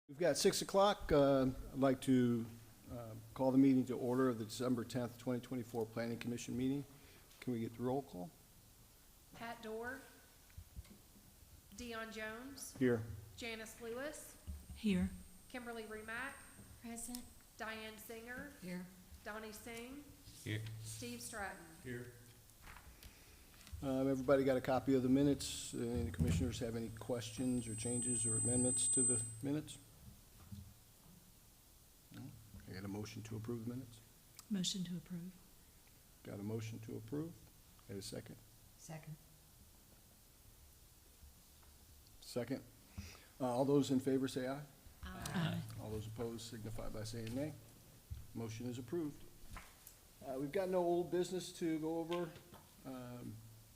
We've got 6 o'clock. I'd like to call the meeting to order of the December 10th, 2024 Planning Commission meeting. Can we get the roll call? Pat Dorr, Dion Jones, Here. Janice Lewis, Here. Kimberly Remack, Present. Diane Singer, Here. Donnie Singh, Here. Steve Stratton. Here. Everybody got a copy of the minutes? Any commissioners have any questions or changes or amendments to the minutes? No? I got a motion to approve the minutes? Motion to approve. Got a motion to approve? Got a second? Second. Second. All those in favor say aye. Aye. All those opposed signify by saying nay. Motion is approved. We've got no old business to go over.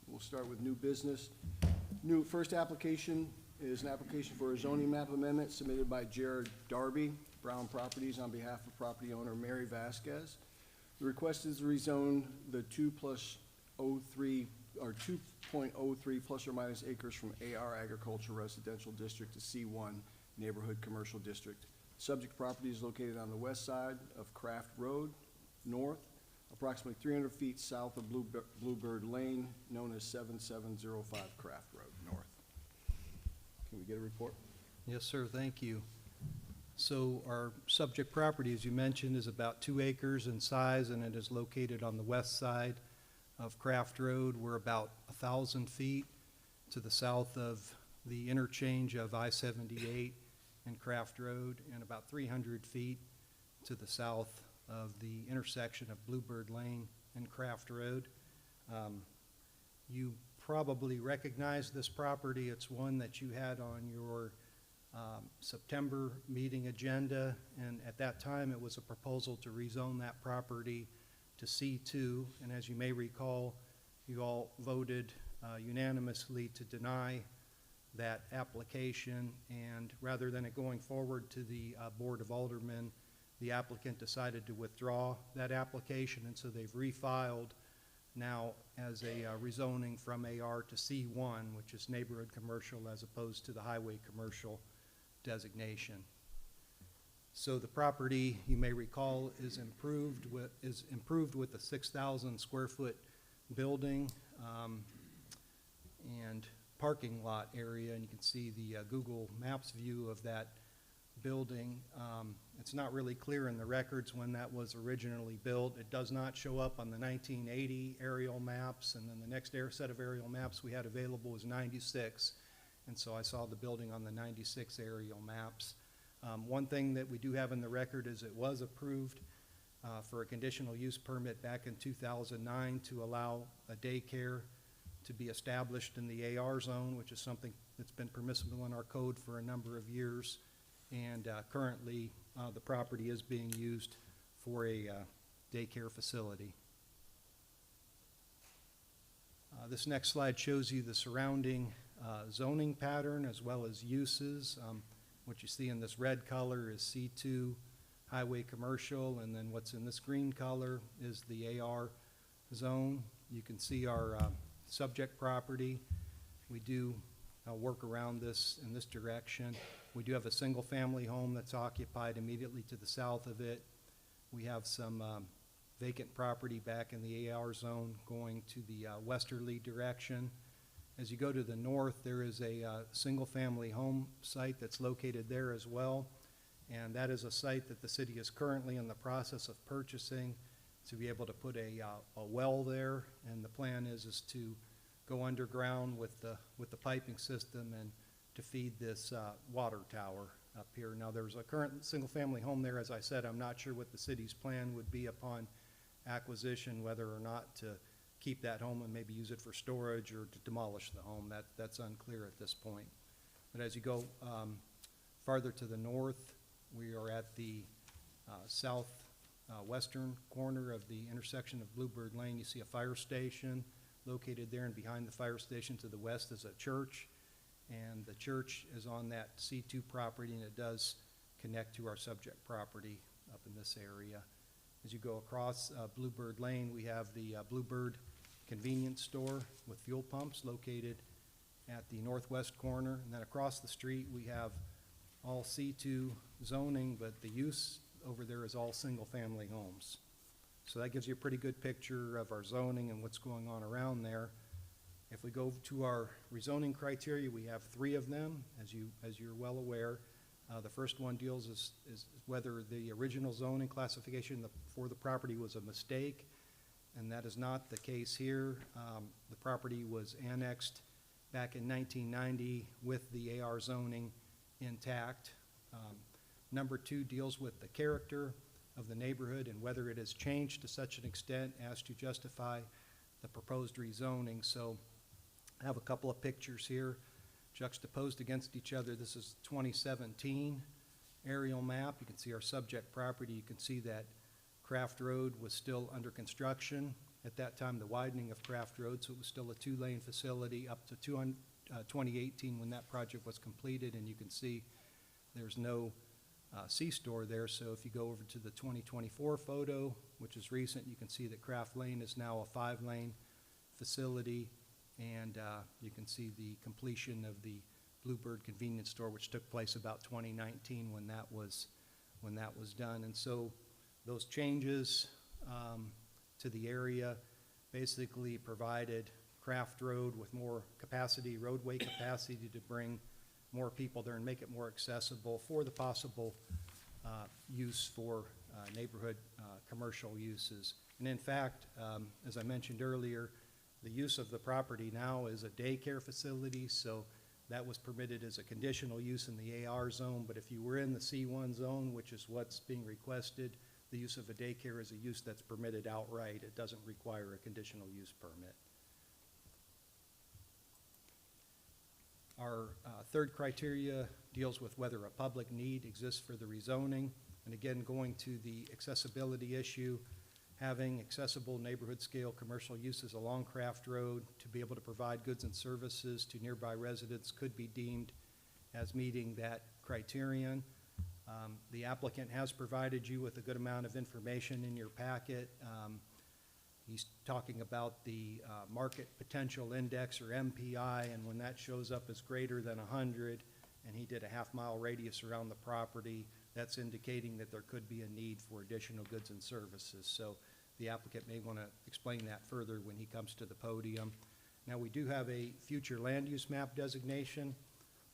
We'll start with new business. First application is an application for a zoning map amendment submitted by Jared Darby, Brown Properties, on behalf of property owner Mary Vasquez. The request is to rezone the 2.03 plus or minus acres from AR Agricultural Residential District to C1 Neighborhood Commercial District. Subject property is located on the west side of Craft Road, north, approximately 300 feet south of Bluebird Lane, known as 7705 Craft Road, north. Can we get a report? Yes, sir, thank you. So our subject property, as you mentioned, is about 2 acres in size, and it is located on the west side of Craft Road. We're about 1,000 feet to the south of the interchange of I-78 and Craft Road, and about 300 feet to the south of the intersection of Bluebird Lane and Craft Road. You probably recognize this property. It's one that you had on your September meeting agenda, and at that time it was a proposal to rezone that property to C2, and as you may recall, you all voted unanimously to deny that application, and rather than it going forward to the Board of Aldermen, the applicant decided to withdraw that application, and so they've refiled now as a rezoning from AR to C1, which is neighborhood commercial as opposed to the highway commercial designation. So the property, you may recall, is improved with a 6,000 square foot building and parking lot area, and you can see the Google Maps view of that building. It's not really clear in the records when that was originally built. It does not show up on the 1980 aerial maps, and then the next set of aerial maps we had available was 96, and so I saw the building on the 96 aerial maps. One thing that we do have in the record is it was approved for a conditional use permit back in 2009 to allow a daycare to be established in the AR zone, which is something that's been permissible in our code for a number of years. And currently, the property is being used for a daycare facility. This next slide shows you the surrounding zoning pattern as well as uses. What you see in this red color is C2 highway commercial, and then what's in this green color is the AR zone. You can see our subject property. We do work around this in this direction. We do have a single family home that's occupied immediately to the south of it. We have some vacant property back in the AR zone going to the westerly direction. As you go to the north, there is a single family home site that's located there as well, and that is a site that the city is currently in the process of purchasing to be able to put a well there, and the plan is to go underground with the piping system and to feed this water tower up here. Now, there's a current single-family home there. As I said, I'm not sure what the city's plan would be upon acquisition, whether or not to keep that home and maybe use it for storage or to demolish the home. That's unclear at this point. But as you go farther to the north, we are at the southwestern corner of the intersection of Bluebird Lane. You see a fire station located there, and behind the fire station to the west is a church, and the church is on that C2 property, and it does connect to our subject property up in this area. As you go across Bluebird Lane, we have the Bluebird convenience store with fuel pumps located at the northwest corner, and then across the street we have all C2 zoning, but the use over there is all single-family homes. So that gives you a pretty good picture of our zoning and what's going on around there. If we go to our rezoning criteria, we have 3 of them, as you're well aware. The first one deals is whether the original zoning classification for the property was a mistake, and that is not the case here. The property was annexed back in 1990 with the AR zoning intact. Number 2 deals with the character of the neighborhood and whether it has changed to such an extent as to justify the proposed rezoning. So I have a couple of pictures here juxtaposed against each other. This is 2017 aerial map. You can see our subject property. You can see that Craft Road was still under construction. At that time, the widening of Craft Road, so it was still a 2-lane facility up to 2018 when that project was completed, and you can see there's no C-store there. So if you go over to the 2024 photo, which is recent, you can see that Craft Lane is now a 5-lane facility, and you can see the completion of the Bluebird convenience store, which took place about 2019 when that was done. And so those changes to the area basically provided Craft Road with more capacity, roadway capacity, to bring more people there and make it more accessible for the possible use for neighborhood commercial uses. And in fact, as I mentioned earlier, the use of the property now is a daycare facility, so that was permitted as a conditional use in the AR zone. But if you were in the C1 zone, which is what's being requested, the use of a daycare is a use that's permitted outright. It doesn't require a conditional use permit. Our third criteria deals with whether a public need exists for the rezoning. And again, going to the accessibility issue, having accessible neighborhood scale commercial uses along Craft Road to be able to provide goods and services to nearby residents could be deemed as meeting that criterion. The applicant has provided you with a good amount of information in your packet. He's talking about the market potential index, or MPI, and when that shows up as greater than 100, and he did a half-mile radius around the property, that's indicating that there could be a need for additional goods and services. So the applicant may want to explain that further when he comes to the podium. Now, we do have a future land use map designation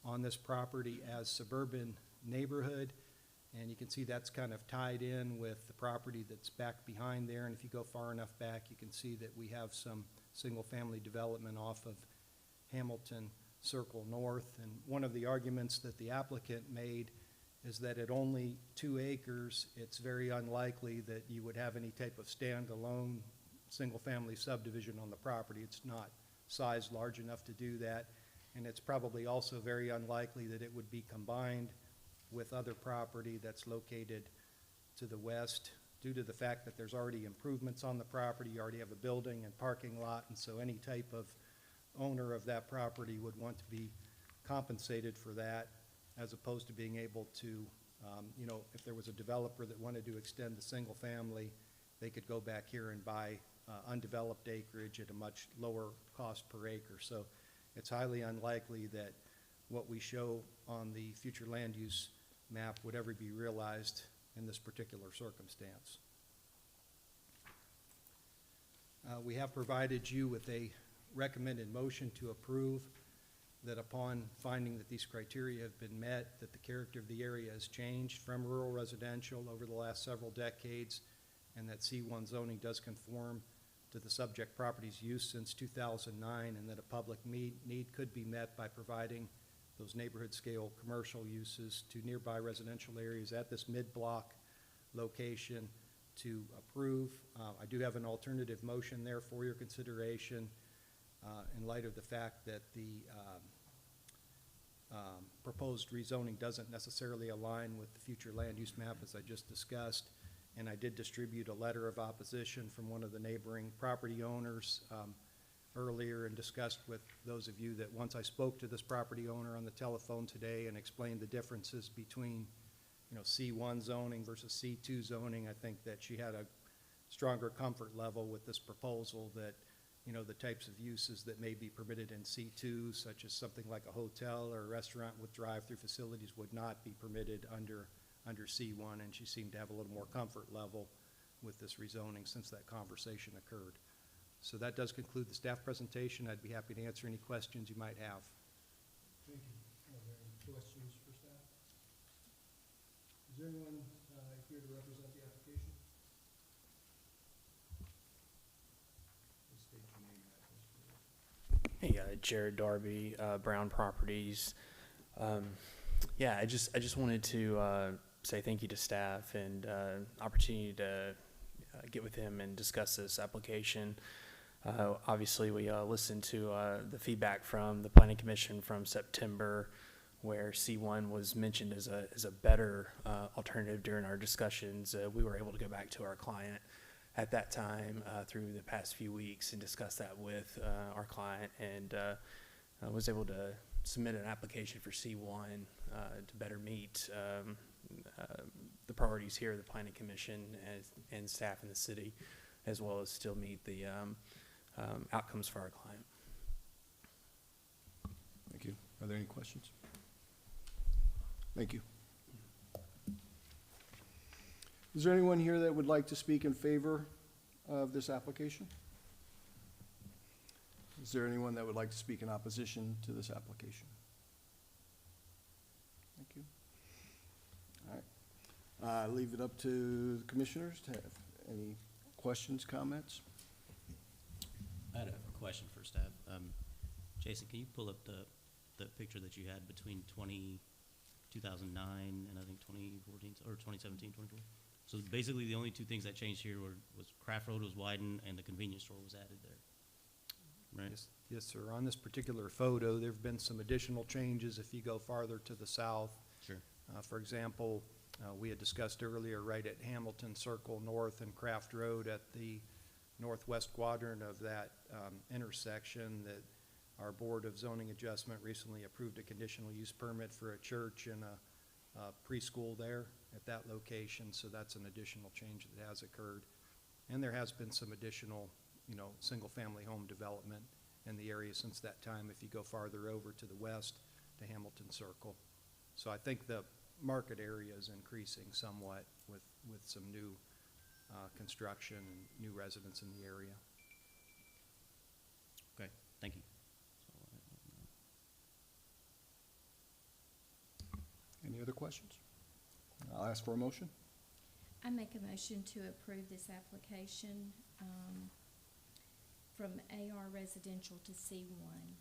on this property as suburban neighborhood, and you can see that's kind of tied in with the property that's back behind there. And if you go far enough back, you can see that we have some single-family development off of Hamilton Circle North. And one of the arguments that the applicant made is that at only 2 acres, it's very unlikely that you would have any type of standalone single-family subdivision on the property. It's not sized large enough to do that, and it's probably also very unlikely that it would be combined with other property that's located to the west, due to the fact that there's already improvements on the property. You already have a building and parking lot, and so any type of owner of that property would want to be compensated for that, as opposed to being able to, if there was a developer that wanted to extend the single family, they could go back here and buy undeveloped acreage at a much lower cost per acre. So it's highly unlikely that what we show on the future land use map would ever be realized in this particular circumstance. We have provided you with a recommended motion to approve that upon finding that these criteria have been met, that the character of the area has changed from rural residential over the last several decades, and that C1 zoning does conform to the subject property's use since 2009, and that a public need could be met by providing those neighborhood scale commercial uses to nearby residential areas at this mid-block location to approve. I do have an alternative motion there for your consideration in light of the fact that the proposed rezoning doesn't necessarily align with the future land use map, as I just discussed. And I did distribute a letter of opposition from one of the neighboring property owners earlier, and discussed with those of you that once I spoke to this property owner on the telephone today and explained the differences between C1 zoning versus C2 zoning, I think that she had a stronger comfort level with this proposal, that you know, the types of uses that may be permitted in C2, such as something like a hotel or a restaurant with drive-through facilities would not be permitted under C1, and she seemed to have a little more comfort level with this rezoning since that conversation occurred. So that does conclude the staff presentation. I'd be happy to answer any questions you might have. Thank you. Are there any questions for staff? Is there anyone here to represent the application? Please state your name and address, please. Hey, Jared Darby, Brown Properties. Yeah, I just wanted to say thank you to staff and opportunity to get with him and discuss this application. Obviously, we listened to the feedback from the Planning Commission from September, where C1 was mentioned as a better alternative during our discussions. We were able to go back to our client at that time through the past few weeks and discuss that with our client, and was able to submit an application for C1 to better meet the priorities here of the Planning Commission and staff in the city, as well as still meet the outcomes for our client. Thank you. Are there any questions? Thank you. Is there anyone here that would like to speak in favor of this application? Is there anyone that would like to speak in opposition to this application? Thank you. All right. Leave it up to the commissioners to have any questions, comments? I had a question for staff. Jason, can you pull up the picture that you had between 2009 and I think 2014, or 2017, 2012? So basically the only two things that changed here was Craft Road was widened and the convenience store was added there, right? Yes, sir. On this particular photo, there have been some additional changes if you go farther to the south. Sure. For example, we had discussed earlier right at Hamilton Circle North and Craft Road at the northwest quadrant of that intersection that our Board of Zoning Adjustment recently approved a conditional use permit for a church and a preschool there at that location, so that's an additional change that has occurred. And there has been some additional, you know, single-family home development in the area since that time if you go farther over to the west to Hamilton Circle. So I think the market area is increasing somewhat with some new construction and new residents in the area. Okay, thank you. Any other questions? I'll ask for a motion. I make a motion to approve this application from AR residential to C1.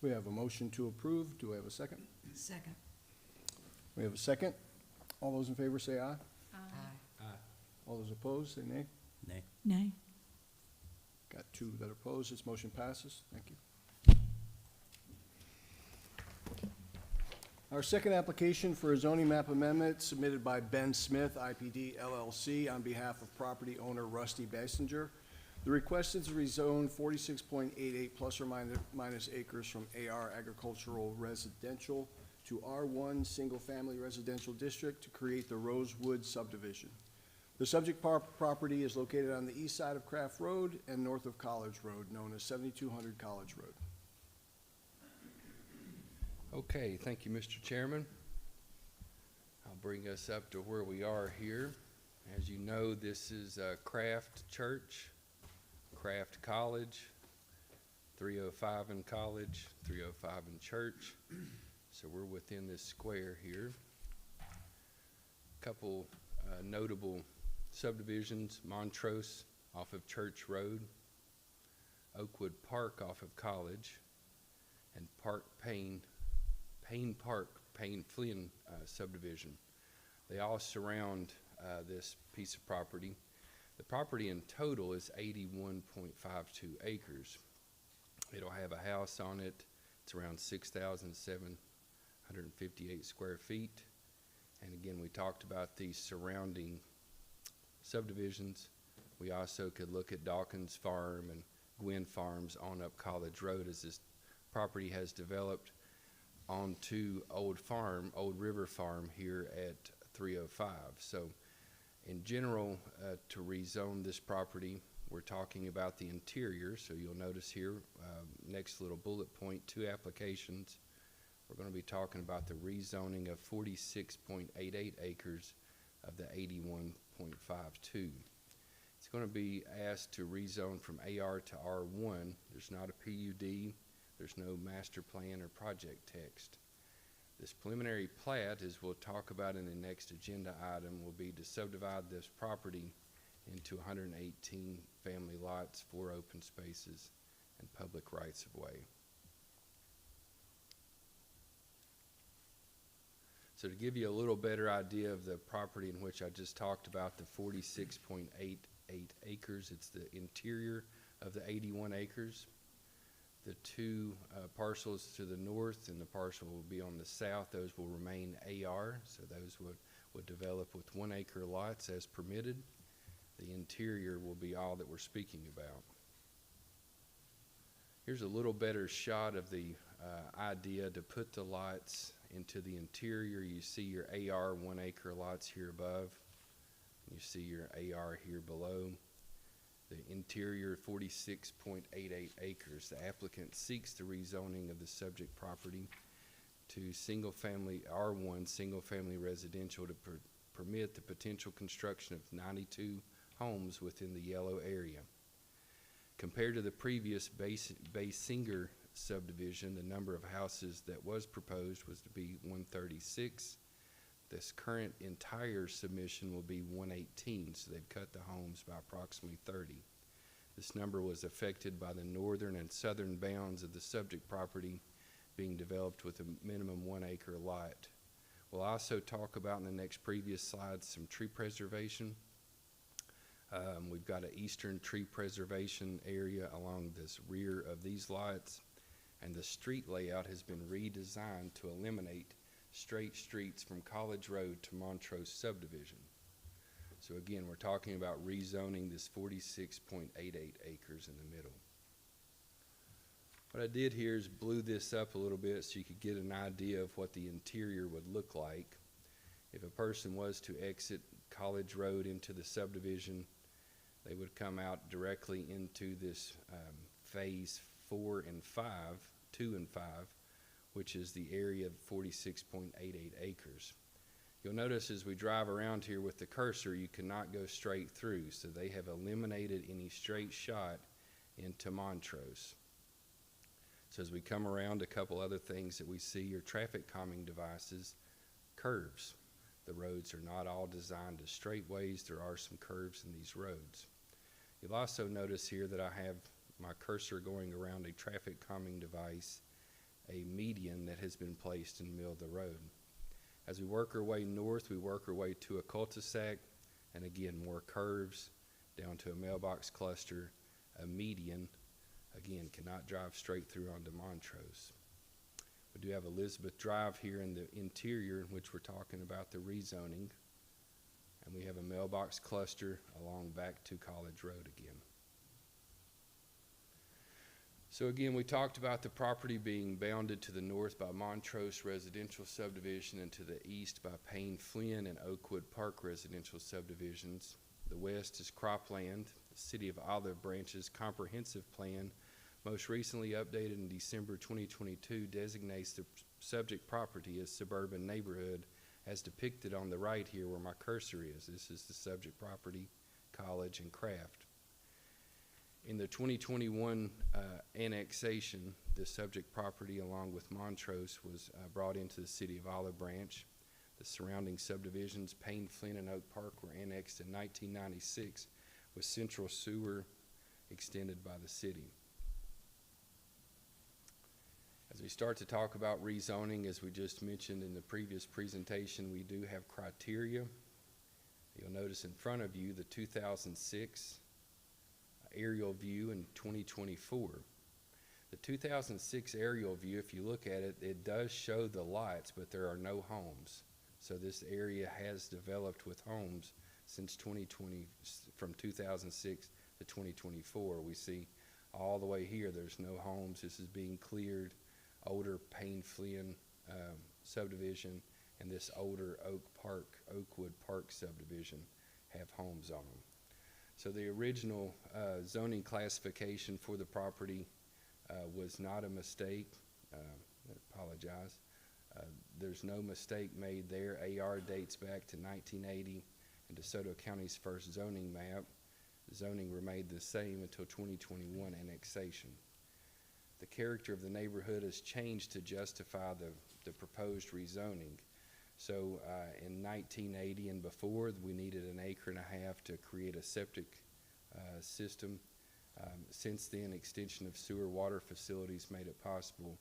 We have a motion to approve. Do we have a second? Second. We have a second. All those in favor say aye. Aye. All those opposed say nay. Nay. Nay. Got two that are opposed. This motion passes. Thank you. Our second application for a zoning map amendment submitted by Ben Smith, IPD LLC, on behalf of property owner Rusty Basinger. The request is to rezone 46.88 plus or minus acres from AR agricultural residential to R1 single-family residential district to create the Rosewood subdivision. The subject property is located on the east side of Craft Road and north of College Road, known as 7200 College Road. Okay, thank you, Mr. Chairman. I'll bring us up to where we are here. As you know, this is Craft Church, Craft College, 305 in College, 305 in Church. So we're within this square here. Couple notable subdivisions: Montrose off of Church Road, Oakwood Park off of College, and Payne Flynn subdivision. They all surround this piece of property. The property in total is 81.52 acres. It'll have a house on it. It's around 6,758 square feet. And again, we talked about the surrounding subdivisions. We also could look at Dawkins Farm and Gwynn Farms on up College Road as this property has developed onto Old River Farm here at 305. So in general, to rezone this property, we're talking about the interior, so you'll notice here, next little bullet point, 2 applications. We're going to be talking about the rezoning of 46.88 acres of the 81.52. It's going to be asked to rezone from AR to R1. There's not a PUD, there's no master plan or project text. This preliminary plat, as we'll talk about in the next agenda item, will be to subdivide this property into 118 family lots, 4 open spaces, and public rights of way. So to give you a little better idea of the property in which I just talked about, the 46.88 acres, it's the interior of the 81 acres. The 2 parcels to the north and the parcel will be on the south, those will remain AR, so those would develop with 1 acre lots as permitted. The interior will be all that we're speaking about. Here's a little better shot of the idea to put the lots into the interior. You see your AR 1 acre lots here above. You see your AR here below. The interior 46.88 acres. The applicant seeks the rezoning of the subject property to single-family R1 single-family residential to permit the potential construction of 92 homes within the yellow area. Compared to the previous Bay-Singer subdivision, the number of houses that was proposed was to be 136. This current entire submission will be 118, so they've cut the homes by approximately 30. This number was affected by the northern and southern bounds of the subject property being developed with a minimum 1 acre lot. We'll also talk about in the next previous slides some tree preservation. We've got an eastern tree preservation area along this rear of these lots, and the street layout has been redesigned to eliminate straight streets from College Road to Montrose subdivision. So again, we're talking about rezoning this 46.88 acres in the middle. What I did here is blew this up a little bit so you could get an idea of what the interior would look like. If a person was to exit College Road into the subdivision, they would come out directly into this phase 4 and 5, 2 and 5, which is the area of 46.88 acres. You'll notice as we drive around here with the cursor, you cannot go straight through, so they have eliminated any straight shot into Montrose. So as we come around, a couple other things that we see are traffic calming devices, curves. The roads are not all designed as straightways. There are some curves in these roads. You'll also notice here that I have my cursor going around a traffic calming device, a median that has been placed in the middle of the road. As we work our way north, we work our way to a cul-de-sac, and again, more curves, down to a mailbox cluster, a median. Again, cannot drive straight through onto Montrose. We do have Elizabeth Drive here in the interior, in which we're talking about the rezoning. And we have a mailbox cluster along back to College Road again. So again, we talked about the property being bounded to the north by Montrose Residential Subdivision and to the east by Payne Flynn and Oakwood Park Residential Subdivisions. The west is cropland. The City of Olive Branch's comprehensive plan, most recently updated in December 2022, designates the subject property as suburban neighborhood as depicted on the right here where my cursor is. This is the subject property, College and Craft. In the 2021 annexation, the subject property along with Montrose was brought into the City of Olive Branch. The surrounding subdivisions, Payne, Flynn, and Oak Park, were annexed in 1996 with central sewer extended by the city. As we start to talk about rezoning, as we just mentioned in the previous presentation, we do have criteria. You'll notice in front of you the 2006 aerial view in 2024. The 2006 aerial view, if you look at it, it does show the lots, but there are no homes. So this area has developed with homes since 2020, from 2006 to 2024. We see all the way here, there's no homes. This is being cleared. Older Payne Flynn subdivision and this older Oakwood Park subdivision have homes on them. So the original zoning classification for the property was not a mistake. I apologize. There's no mistake made there. AR dates back to 1980 and DeSoto County's first zoning map. Zoning remained the same until 2021 annexation. The character of the neighborhood has changed to justify the proposed rezoning. So in 1980 and before, we needed an acre and a half to create a septic system. Since then, extension of sewer water facilities made it possible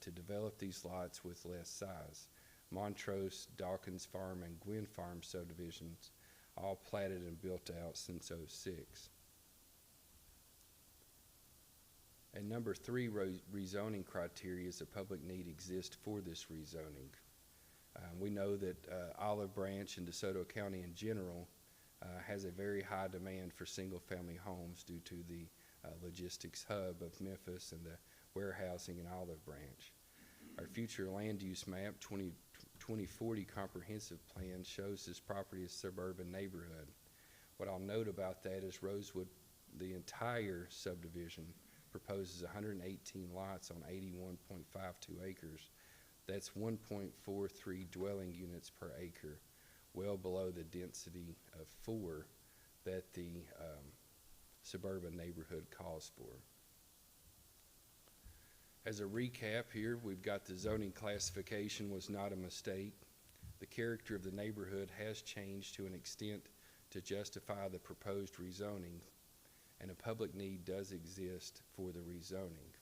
to develop these lots with less size. Montrose, Dawkins Farm, and Gwynn Farm subdivisions all platted and built out since '06. And number 3 rezoning criteria is a public need exists for this rezoning. We know that Olive Branch and DeSoto County in general has a very high demand for single-family homes due to the logistics hub of Memphis and the warehousing in Olive Branch. Our future land use map, 2040 comprehensive plan, shows this property as suburban neighborhood. What I'll note about that is Rosewood, the entire subdivision, proposes 118 lots on 81.52 acres. That's 1.43 dwelling units per acre, well below the density of 4 that the suburban neighborhood calls for. As a recap here, we've got the zoning classification was not a mistake. The character of the neighborhood has changed to an extent to justify the proposed rezoning, and a public need does exist for the rezoning.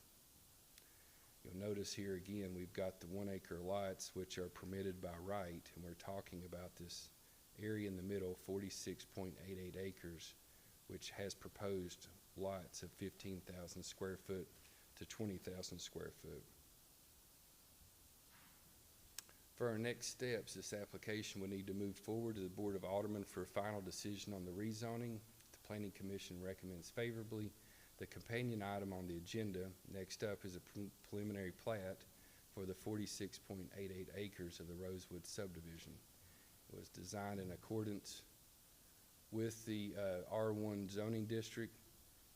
You'll notice here again, we've got the 1 acre lots which are permitted by right, and we're talking about this area in the middle, 46.88 acres, which has proposed lots of 15,000 square foot to 20,000 square foot. For our next steps, this application will need to move forward to the Board of Aldermen for a final decision on the rezoning. The Planning Commission recommends favorably. The companion item on the agenda next up is a preliminary plat for the 46.88 acres of the Rosewood subdivision. It was designed in accordance with the R1 zoning district,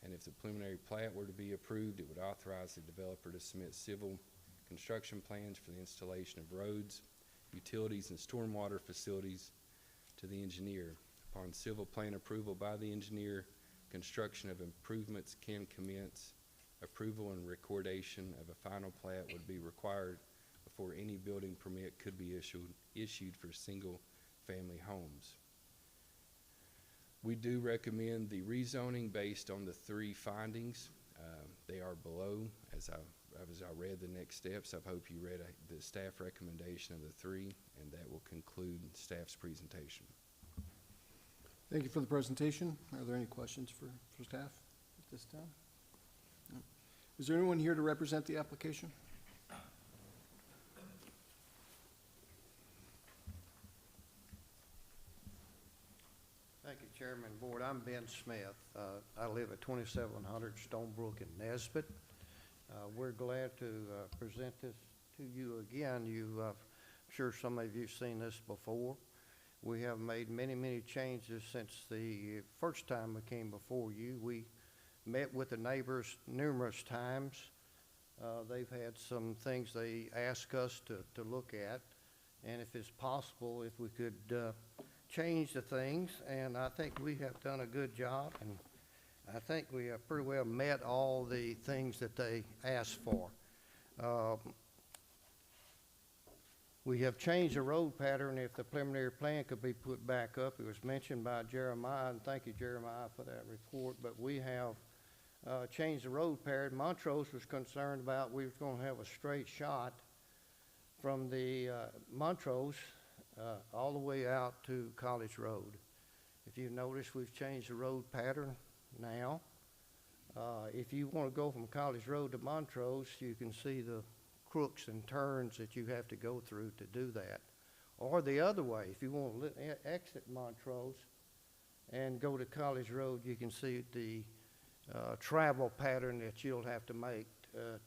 and if the preliminary plat were to be approved, it would authorize the developer to submit civil construction plans for the installation of roads, utilities, and stormwater facilities to the engineer. Upon civil plan approval by the engineer, construction of improvements can commence. Approval and recordation of a final plat would be required before any building permit could be issued for single-family homes. We do recommend the rezoning based on the 3 findings. They are below. As I read the next steps, I hope you read the staff recommendation of the 3, and that will conclude staff's presentation. Thank you for the presentation. Are there any questions for staff at this time? No. Is there anyone here to represent the application? Thank you, Chairman and Board. I'm Ben Smith. I live at 2700 Stonebrook in Nesbit. We're glad to present this to you again. I'm sure some of you have seen this before. We have made many changes since the first time we came before you. We met with the neighbors numerous times. They've had some things they ask us to look at, and if it's possible, if we could change the things, and I think we have done a good job, and I think we have pretty well met all the things that they asked for. We have changed the road pattern if the preliminary plan could be put back up. It was mentioned by Jeremiah, and thank you, Jeremiah, for that report, but we have changed the road pattern. Montrose was concerned about we was going to have a straight shot from the Montrose all the way out to College Road. If you notice, we've changed the road pattern now. If you want to go from College Road to Montrose, you can see the crooks and turns that you have to go through to do that. Or the other way, if you want to exit Montrose and go to College Road, you can see the travel pattern that you'll have to make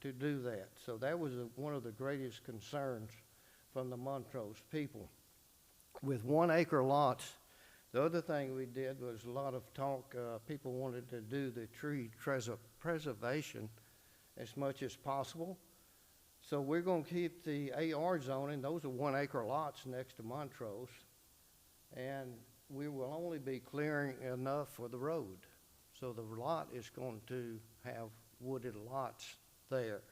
to do that. So that was one of the greatest concerns from the Montrose people. With 1 acre lots, The other thing we did was a lot of talk, people wanted to do the tree preservation as much as possible. So we're gonna keep the AR zoning, those are 1 acre lots next to Montrose. And we will only be clearing enough for the road. So the lot is going to have wooded lots there.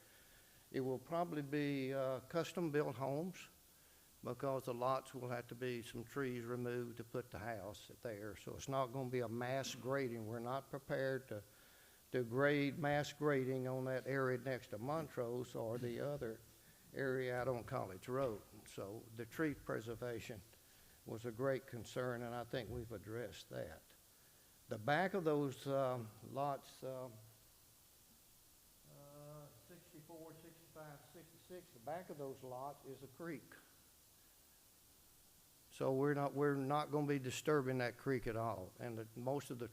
It will probably be custom-built homes because the lots will have to be some trees removed to put the house there. So it's not going to be a mass grading. We're not prepared to grade, mass grading on that area next to Montrose or the other area out on College Road. So the tree preservation was a great concern, and I think we've addressed that. The back of those lots, 64, 65, 66, the back of those lots is a creek. So we're not going to be disturbing that creek at all. And most of the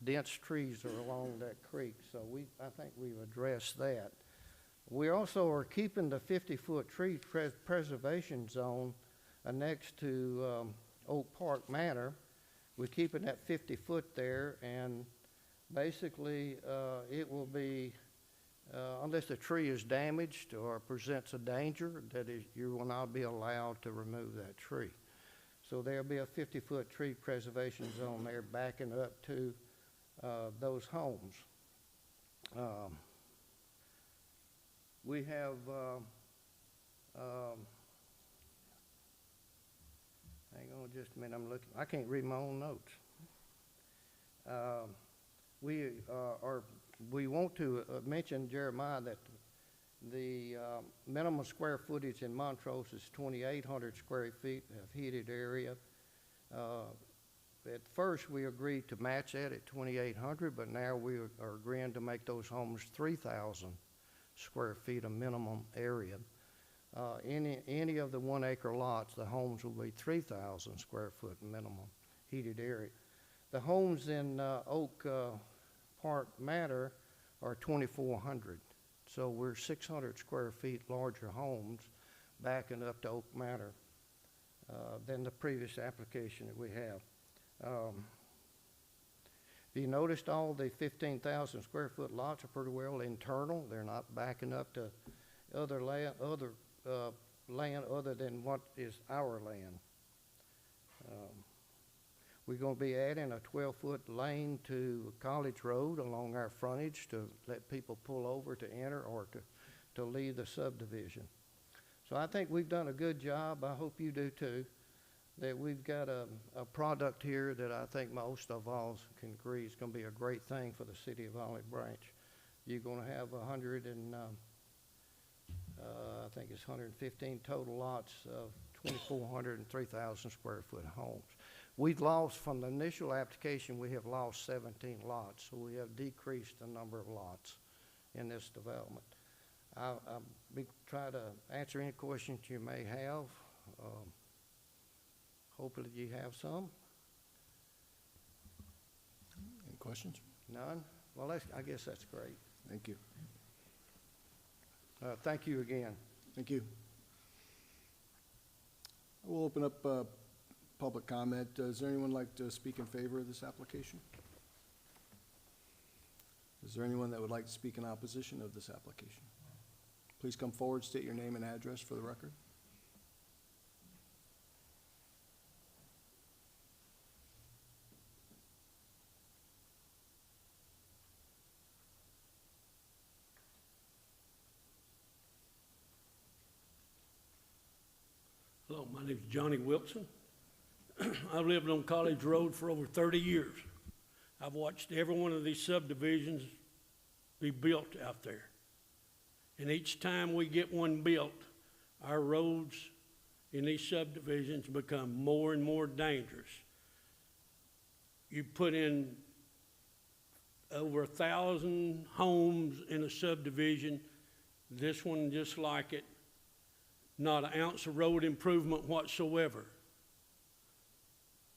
dense trees are along that creek. So I think we've addressed that. We also are keeping the 50-foot tree preservation zone next to Oak Park Manor. We're keeping that 50-foot there, and basically it will be, unless the tree is damaged or presents a danger, you will not be allowed to remove that tree. So there'll be a 50-foot tree preservation zone there backing up to those homes. We have hang on just a minute, I'm looking. I can't read my own notes. We want to mention, Jeremiah, that the minimum square footage in Montrose is 2,800 square feet of heated area. At first, we agreed to match that at 2,800, but now we are agreeing to make those homes 3,000 square feet of minimum area. Any of the 1 acre lots, the homes will be 3,000 square foot minimum heated area. The homes in Oak Park Manor are 2,400. So we're 600 square feet larger homes backing up to Oak Manor than the previous application that we have. If you noticed, all the 15,000 square foot lots are pretty well internal. They're not backing up to other land other than what is our land. We're going to be adding a 12-foot lane to College Road along our frontage to let people pull over to enter or to leave the subdivision. So I think we've done a good job. I hope you do too, that we've got a product here that I think most of all can agree is going to be a great thing for the city of Olive Branch. You're going to have I think it's 115 total lots of 2,400 and 3,000 square foot homes. We've lost, from the initial application, we have lost 17 lots, so we have decreased the number of lots in this development. I'll try to answer any questions you may have. Hopefully you have some. Any questions? None? Well, I guess that's great. Thank you. Thank you again. Thank you. We'll open up public comment. Does there anyone like to speak in favor of this application? Is there anyone that would like to speak in opposition of this application? Please come forward, state your name and address for the record. Hello, my name is Johnny Wilson. I've lived on College Road for over 30 years. I've watched every one of these subdivisions be built out there. And each time we get one built, our roads in these subdivisions become more and more dangerous. You put in over 1,000 homes in a subdivision, this one just like it, not an ounce of road improvement whatsoever.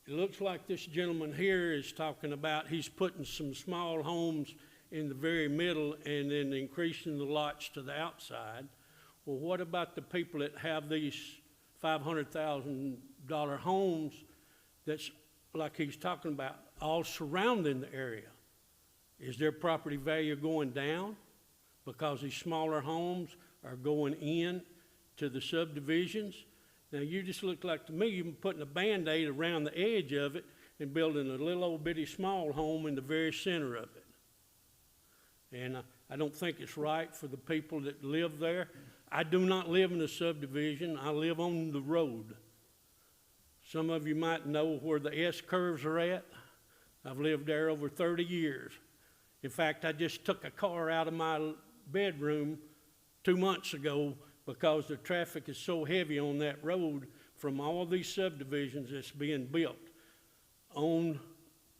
It looks like this gentleman here is talking about he's putting some small homes in the very middle and then increasing the lots to the outside. Well, what about the people that have these $500,000 homes that's like he's talking about, all surrounding the area, is their property value going down because these smaller homes are going in to the subdivisions? Now, you just look like to me, you've been putting a Band-Aid around the edge of it and building a little old bitty small home in the very center of it. And I don't think it's right for the people that live there. I do not live in a subdivision. I live on the road. Some of you might know where the S-curves are at. I've lived there over 30 years. In fact, I just took a car out of my bedroom 2 months ago because the traffic is so heavy on that road from all these subdivisions that's being built on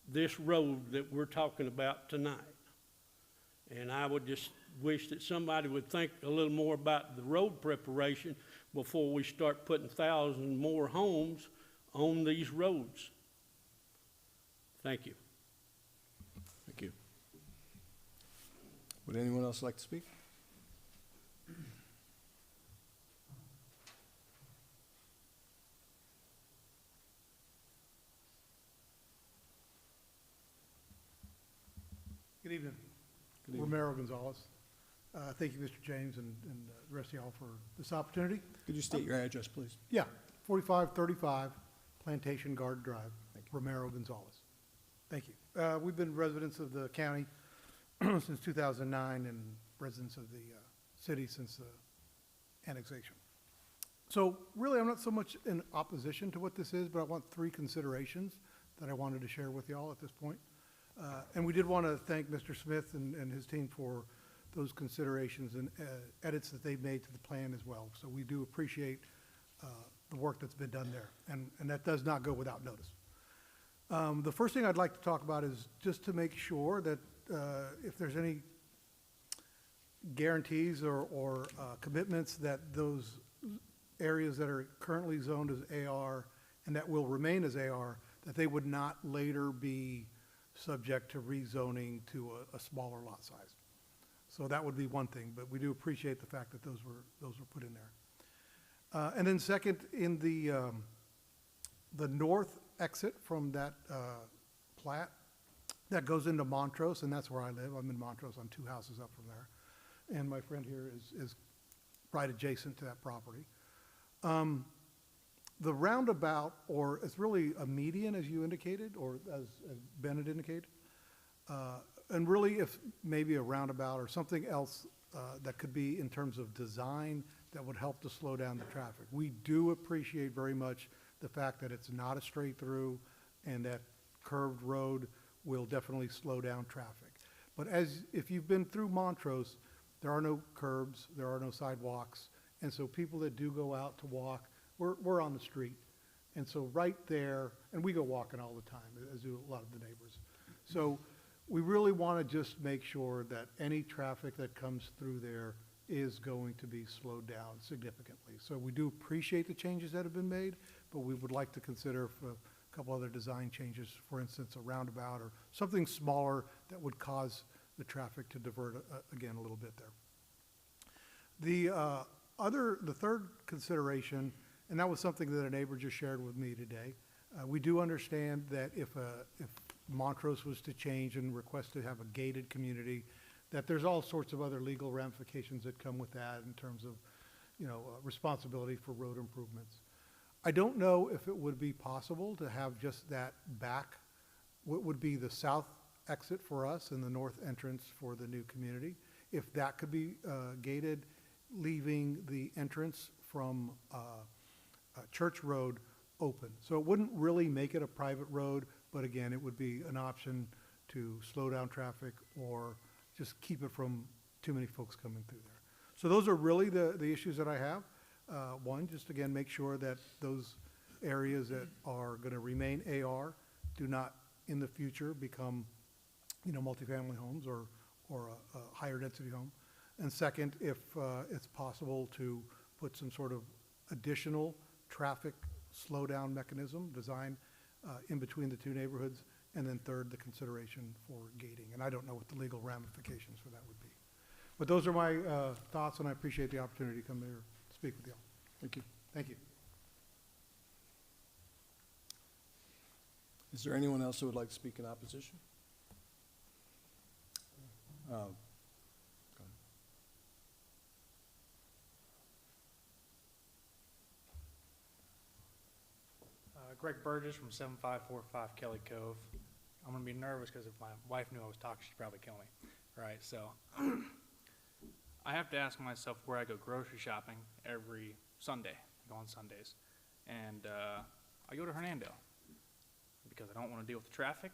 this road that we're talking about tonight. And I would just wish that somebody would think a little more about the road preparation before we start putting thousands more homes on these roads. Thank you. Thank you. Would anyone else like to speak? Good evening. Good evening. Romero Gonzalez. Thank you, Mr. James, and the rest of y'all for this opportunity. Could you state your address, please? Yeah, 4535 Plantation Garden Drive, Romero Gonzalez. Thank you. We've been residents of the county since 2009 and residents of the city since the annexation. So really, I'm not so much in opposition to what this is, but I want 3 considerations that I wanted to share with y'all at this point. And we did want to thank Mr. Smith and his team for those considerations and edits that they've made to the plan as well. So we do appreciate the work that's been done there, and that does not go without notice. The first thing I'd like to talk about is just to make sure that if there's any guarantees or commitments that those areas that are currently zoned as AR and that will remain as AR, that they would not later be subject to rezoning to a smaller lot size. So that would be one thing, but we do appreciate the fact that those were put in there. And then second, in the north exit from that plat, that goes into Montrose, and that's where I live. I'm in Montrose. I'm 2 houses up from there. And my friend here is right adjacent to that property. The roundabout, or it's really a median, as you indicated, or as Bennett indicated, and really if maybe a roundabout or something else that could be in terms of design that would help to slow down the traffic. We do appreciate very much the fact that it's not a straight through and that curved road will definitely slow down traffic. But if you've been through Montrose, there are no curbs, there are no sidewalks, and so people that do go out to walk, we're on the street. And so right there, and we go walking all the time, as do a lot of the neighbors. So we really want to just make sure that any traffic that comes through there is going to be slowed down significantly. So we do appreciate the changes that have been made, but we would like to consider a couple other design changes, for instance, a roundabout or something smaller that would cause the traffic to divert again a little bit there. The third consideration, and that was something that a neighbor just shared with me today. We do understand that if Montrose was to change and request to have a gated community, that there's all sorts of other legal ramifications that come with that in terms of, responsibility for road improvements. I don't know if it would be possible to have just that back, what would be the south exit for us and the north entrance for the new community, if that could be gated, leaving the entrance from Church Road open. So it wouldn't really make it a private road, but again, it would be an option to slow down traffic or just keep it from too many folks coming through there. So those are really the issues that I have. One, just again, make sure that those areas that are going to remain AR do not in the future become, multifamily homes or a higher density home. And second, if it's possible to put some sort of additional traffic slowdown mechanism design in between the 2 neighborhoods. And then third, the consideration for gating. And I don't know what the legal ramifications for that would be. But those are my thoughts, and I appreciate the opportunity to come here and speak with you all. Thank you. Thank you. Is there anyone else who would like to speak in opposition? Go ahead. Greg Burgess from 7545 Kelly Cove. I'm gonna be nervous because if my wife knew I was talking, she'd probably kill me, right? So I have to ask myself where I go grocery shopping every Sunday. I go on Sundays, and I go to Hernando because I don't want to deal with the traffic.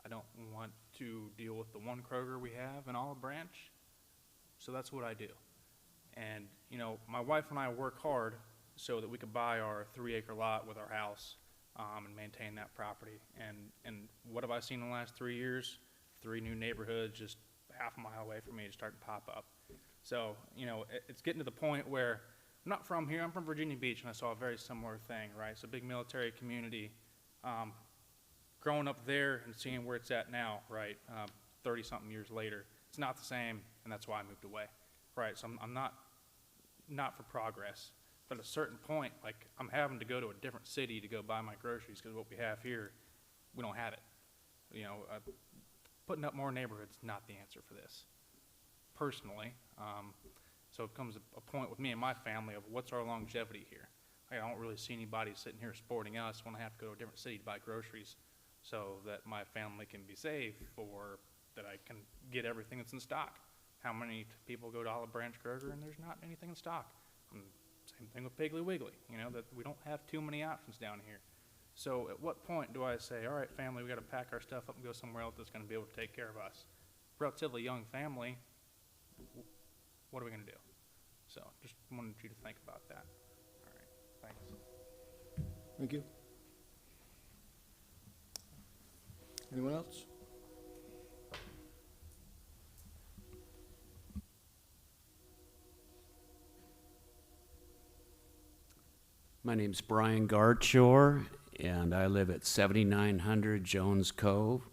I don't want to deal with the one Kroger we have in Olive Branch. So that's what I do. And you know, my wife and I work hard so that we could buy our 3-acre lot with our house. And maintain that property. And what have I seen in the last 3 years? 3 new neighborhoods just half a mile away from me starting to pop up. So, you know, it's getting to the point where I'm not from here. I'm from Virginia Beach, and I saw a very similar thing, right? It's a big military community. Growing up there and seeing where it's at now, right, 30-something years later, it's not the same, and that's why I moved away, right? So I'm not for progress. But at a certain point, like, I'm having to go to a different city to go buy my groceries because what we have here, we don't have it. You know, putting up more neighborhoods is not the answer for this, personally. So it comes a point with me and my family of what's our longevity here. I don't really see anybody sitting here supporting us when I have to go to a different city to buy groceries so that my family can be safe or that I can get everything that's in stock. How many people go to Olive Branch Kroger and there's not anything in stock? Same thing with Piggly Wiggly, you know, that we don't have too many options down here. So at what point do I say, all right, family, we got to pack our stuff up and go somewhere else that's going to be able to take care of us? Relatively young family, what are we going to do? So just wanted you to think about that. All right, thanks. Thank you. Anyone else? My name's Brian Garchor, and I live at 7900 Jones Cove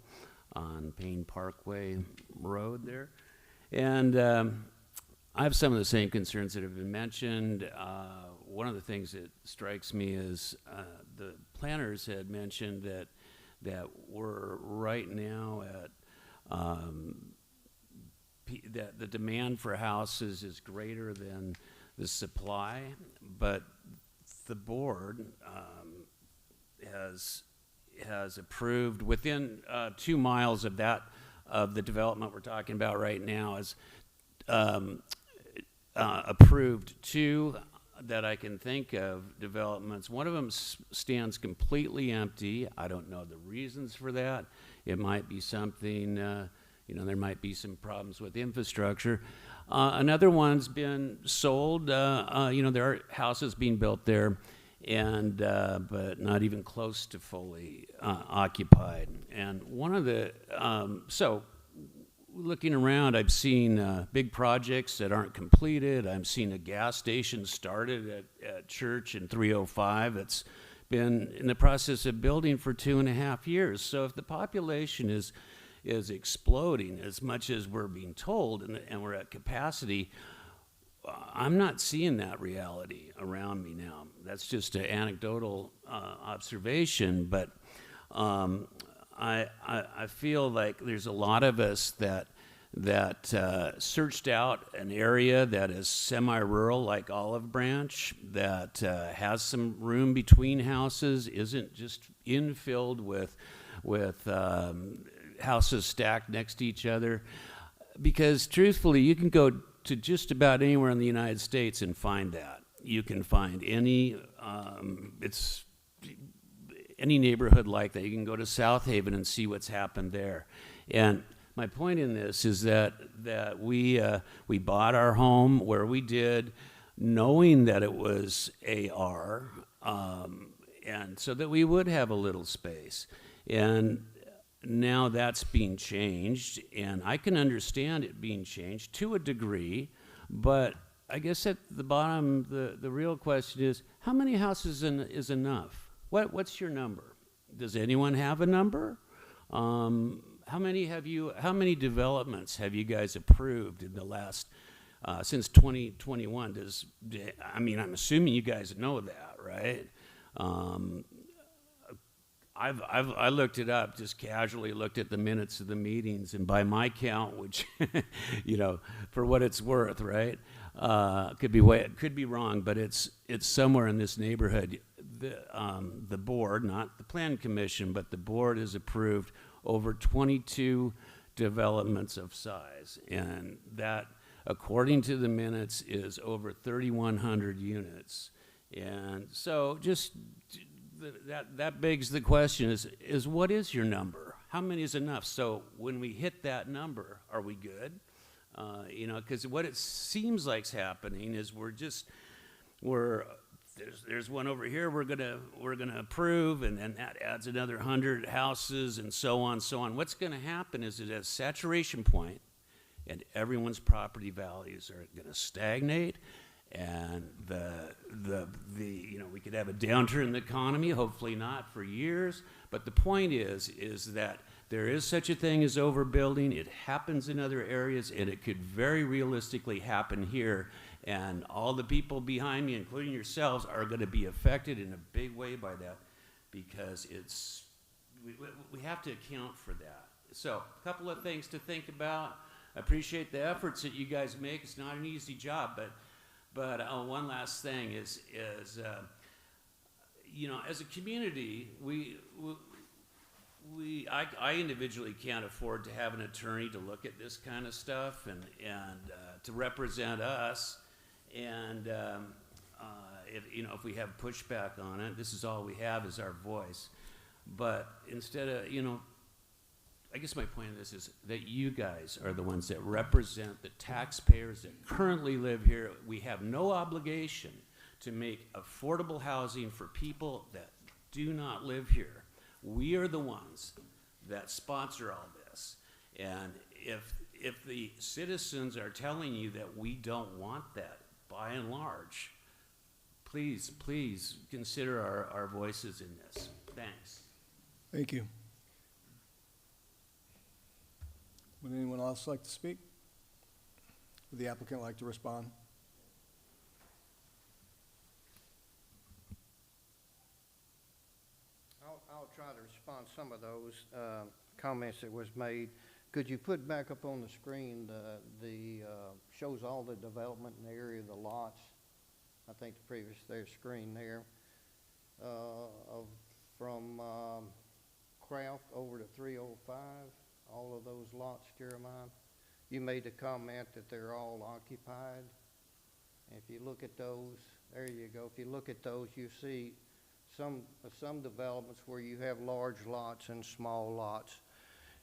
on Payne Parkway Road there. And I have some of the same concerns that have been mentioned. One of the things that strikes me is the planners had mentioned that we're right now at that the demand for houses is greater than the supply, but the board has approved within 2 miles of the development we're talking about right now is approved 2 that I can think of developments. One of them stands completely empty. I don't know the reasons for that. It might be something, you know, there might be some problems with infrastructure. Another one's been sold. You know, there are houses being built there, and but not even close to fully occupied. And one of the so looking around, I've seen big projects that aren't completed. I've seen a gas station started at Church in 305. It's been in the process of building for 2.5 years. So if the population is exploding as much as we're being told, and we're at capacity, I'm not seeing that reality around me now. That's just an anecdotal observation, but I feel like there's a lot of us that searched out an area that is semi-rural like Olive Branch, that has some room between houses, isn't just infilled with houses stacked next to each other. Because truthfully, you can go to just about anywhere in the United States and find that. You can find any neighborhood like that. You can go to South Haven and see what's happened there. And my point in this is that we bought our home where we did, knowing that it was AR, and so that we would have a little space. And now that's being changed, and I can understand it being changed to a degree, but I guess at the bottom, the real question is, how many houses is enough? What's your number? Does anyone have a number? How many developments have you guys approved in the last, since 2021? I'm assuming you guys know that, right? I looked it up, just casually looked at the minutes of the meetings, and by my count, which, you know, for what it's worth, right? Could be wrong, but it's somewhere in this neighborhood. The board, not the plan commission, but the board has approved over 22 developments of size, and that, according to the minutes, is over 3,100 units. And so just that begs the question is what is your number? How many is enough? So when we hit that number, are we good? You know, because what it seems like's happening is there's one over here we're gonna approve, and then that adds another 100 houses, and so on, so on. What's gonna happen is it has saturation point, and everyone's property values are gonna stagnate, and you know, we could have a downturn in the economy, hopefully not for years, but the point is that there is such a thing as overbuilding. It happens in other areas, and it could very realistically happen here. And all the people behind me, including yourselves, are going to be affected in a big way by that, because we have to account for that. So a couple of things to think about. I appreciate the efforts that you guys make. It's not an easy job, but one last thing is you know, as a community, I individually can't afford to have an attorney to look at this kind of stuff and to represent us. And if we have pushback on it, this is all we have is our voice. But instead of, you know, I guess my point of this is that you guys are the ones that represent the taxpayers that currently live here. We have no obligation to make affordable housing for people that do not live here. We are the ones that sponsor all this. And if the citizens are telling you that we don't want that, by and large, please consider our voices in this. Thanks. Thank you. Would anyone else like to speak? Would the applicant like to respond? I'll try to respond to some of those comments that was made. Could you put back up on the screen the shows all the development in the area of the lots? I think the previous screen there from Kraft over to 305, all of those lots, Jeremiah. You made the comment that they're all occupied. If you look at those, there you go. If you look at those, you see some developments where you have large lots and small lots.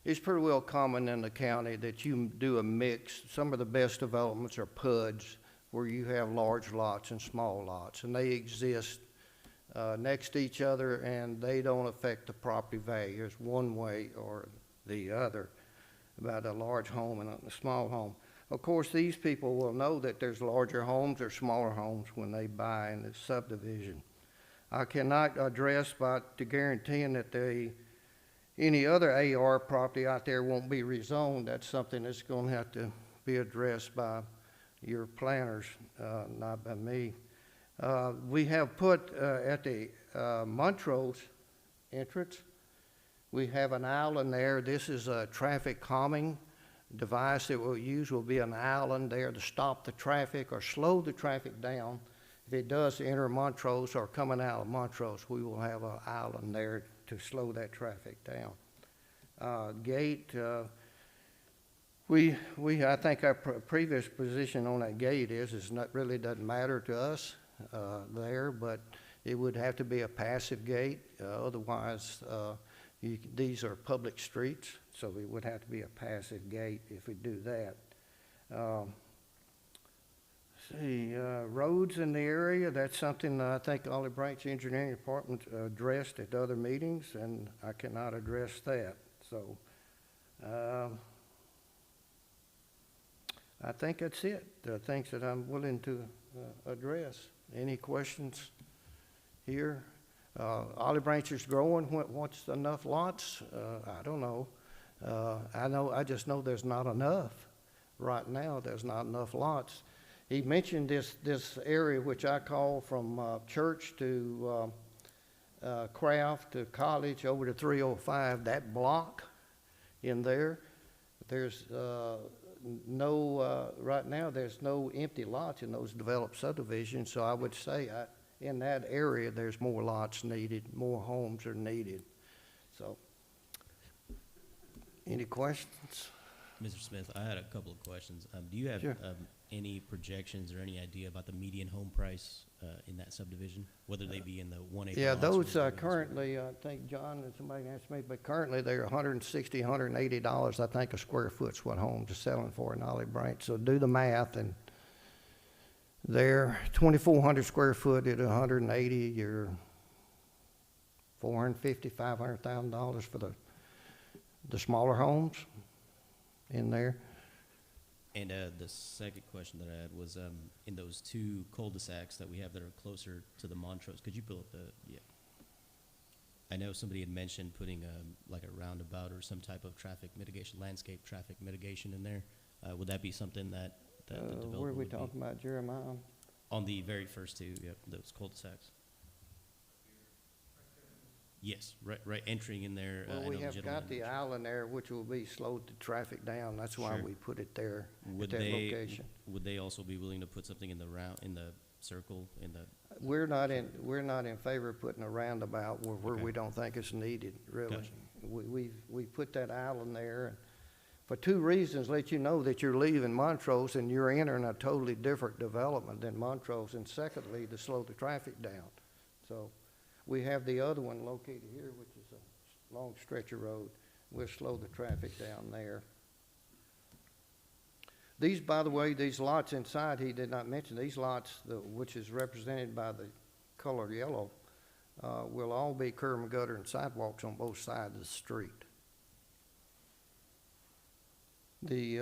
It's pretty well common in the county that you do a mix. Some of the best developments are PUDs, where you have large lots and small lots, and they exist next to each other, and they don't affect the property values one way or the other about a large home and a small home. Of course, these people will know that there's larger homes or smaller homes when they buy in the subdivision. I cannot address to guaranteeing that any other AR property out there won't be rezoned. That's something that's going to have to be addressed by your planners, not by me. We have put at the Montrose entrance, we have an island there. This is a traffic calming device that we'll use. Will be an island there to stop the traffic or slow the traffic down. If it does enter Montrose or coming out of Montrose, we will have an island there to slow that traffic down. Gate, I think our previous position on that gate is not really doesn't matter to us there, but it would have to be a passive gate. Otherwise, these are public streets, so it would have to be a passive gate if we do that. Roads in the area, that's something I think Olive Branch Engineering Department addressed at other meetings, and I cannot address that. So I think that's it, the things that I'm willing to address. Any questions here? Olive Branch is growing. What's enough lots? I don't know. I just know there's not enough. Right now, there's not enough lots. He mentioned this area, which I call from Church to Craft to College over to 305, that block in there, there's right now, there's no empty lots in those developed subdivisions, so I would say in that area, there's more lots needed, more homes are needed. So, any questions? Mr. Smith, I had a couple of questions. Do you have Sure. any projections or any idea about the median home price in that subdivision, whether they be in the 1 acre Yeah, lots or those the currently, I think, John, and somebody asked me, but currently they're $160, $180, I think, a square foot's what homes are selling for in Olive Branch. So do the math, and they're 2,400 square foot at 180, you're $450,000, $500,000 for the smaller homes in there. And the second question that I had was in those two cul-de-sacs that we have that are closer to the Montrose, could you pull up yeah. I know somebody had mentioned putting like a roundabout or some type of traffic mitigation, landscape traffic mitigation in there. Would that be something that the developer Where are we would be- talking about, Jeremiah? On the very first two, yep, those cul-de-sacs. Yes, right, entering in there. I Well, know we the have gentleman got the mentioned. island there, which will be slowed the traffic down. That's why Sure. we put it there at Would that they, location. would they also be willing to put something in the circle, in the, We're not in favor of putting a roundabout where Okay. we don't think it's needed, really. Gotcha. We put that island there for two reasons: let you know that you're leaving Montrose and you're entering a totally different development than Montrose, and secondly, to slow the traffic down. So we have the other one located here, which is a long stretch of road. We'll slow the traffic down there. These, by the way, these lots inside, he did not mention, these lots, which is represented by the color yellow, will all be curb and gutter and sidewalks on both sides of the street. The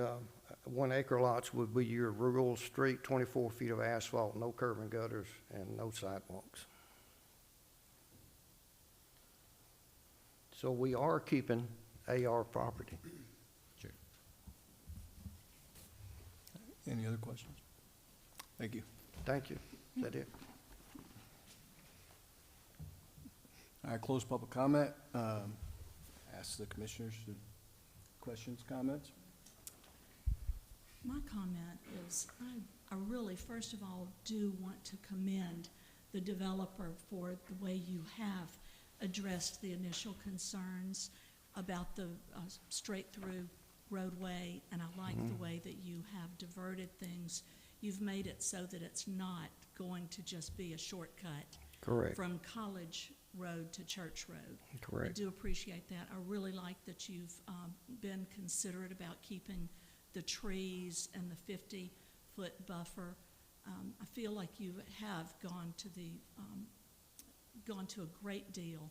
1 acre lots would be your rural street, 24 feet of asphalt, no curb and gutters, and no sidewalks. So we are keeping AR property. sure. Any other questions? Thank you. Thank you. Is that it? All right, close public comment. Ask the commissioners to questions, comments? My comment is, I really, first of all, do want to commend the developer for the way you have addressed the initial concerns about the straight-through roadway, and I like the way that you have diverted things. You've made it so that it's not going to just be a shortcut Correct. from College Road to Church Road. I Correct. do appreciate that. I really like that you've been considerate about keeping the trees and the 50-foot buffer. I feel like you have gone to a great deal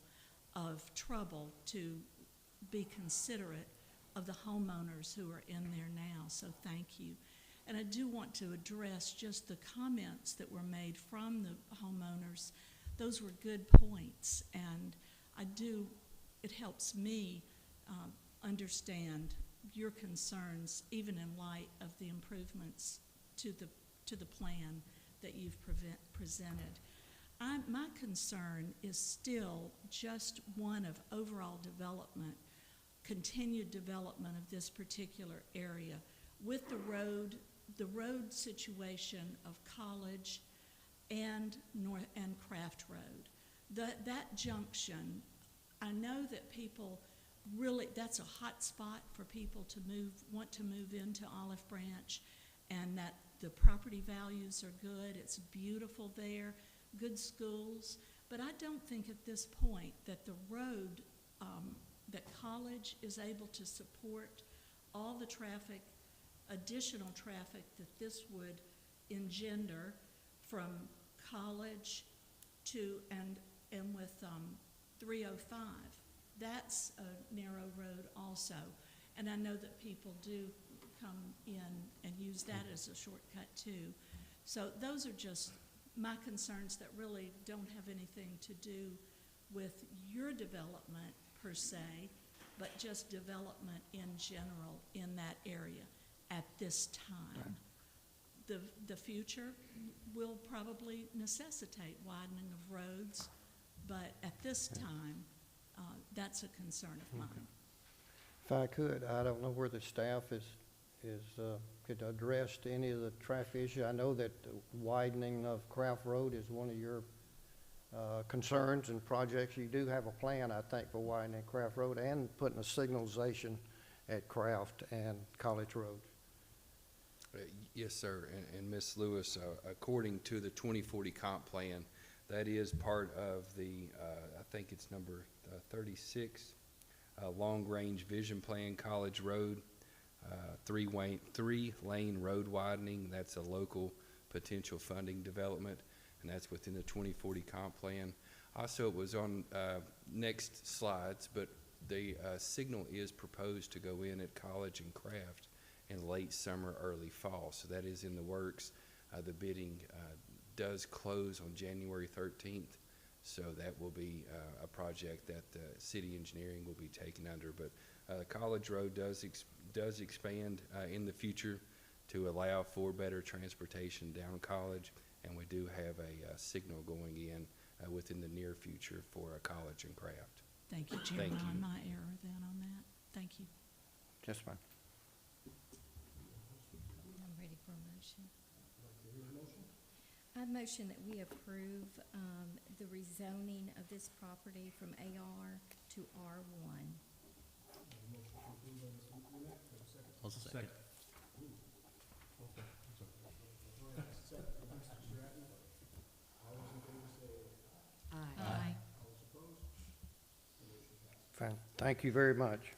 of trouble to be considerate of the homeowners who are in there now, so thank you. And I do want to address just the comments that were made from the homeowners. Those were good points, and it helps me understand your concerns, even in light of the improvements to the plan that you've presented. My concern is still just one of overall development, continued development of this particular area. With the road situation of College and Craft Road, that junction, I know that people really, that's a hot spot for people to want to move into Olive Branch, and that the property values are good. It's beautiful there, good schools. But I don't think at this point that the road, that College is able to support all the traffic, additional traffic that this would engender from College to, and with 305. That's a narrow road also. And I know that people do come in and use that as a shortcut too. So those are just my concerns that really don't have anything to do with your development per se, but just development in general in that area at this time. The future will probably necessitate widening of roads, But at this time, that's a concern of mine. If I could, I don't know where the staff could address any of the traffic issue. I know that the widening of Craft Road is one of your concerns and projects. You do have a plan, I think, for widening Craft Road and putting a signalization at Craft and College Road. Yes, sir. And Ms. Lewis, according to the 2040 comp plan, that is part of the, I think it's number 36, long-range vision plan, College Road, three-lane road widening. That's a local potential funding development, and that's within the 2040 comp plan. Also, it was on next slides, but the signal is proposed to go in at College and Craft in late summer, early fall. So that is in the works. The bidding does close on January 13th. So that will be a project that city engineering will be taking under. But College Road does expand in the future to allow for better transportation down College. And we do have a signal going in within the near future for College and Craft. Thank you, Thank Chairman. you. My error then on that. Thank you. Yes, ma'am. I'm ready for a motion. I motion that we approve the rezoning of this property from AR to R1. I'll second. Aye. Fine. Thank you very much.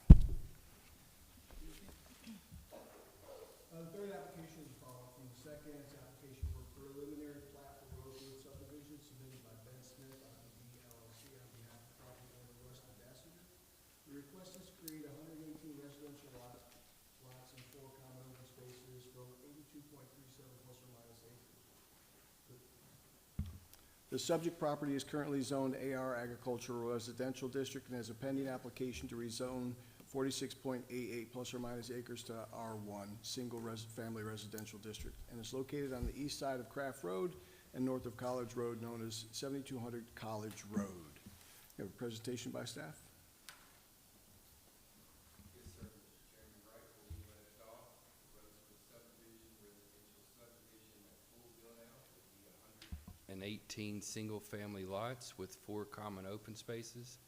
The third application is followed from the second. It's application for preliminary plat for Rosewood subdivision submitted by Ben Smith, RPD LLC, on behalf of property owner West Ambassador. The request is to create 118 residential lots and 4 common open spaces from 82.37 plus or minus acres. The subject property is currently zoned AR Agricultural Residential District and has a pending application to rezone 46.88 plus or minus acres to R1, family residential district, and is located on the east side of Craft Road and north of College Road, known as 7200 College Road. We have a presentation by staff. Yes, sir, Mr. Chairman. Right where we left off, Rosewood subdivision, residential subdivision at full build-out would be 118 single-family lots with 4 common open spaces.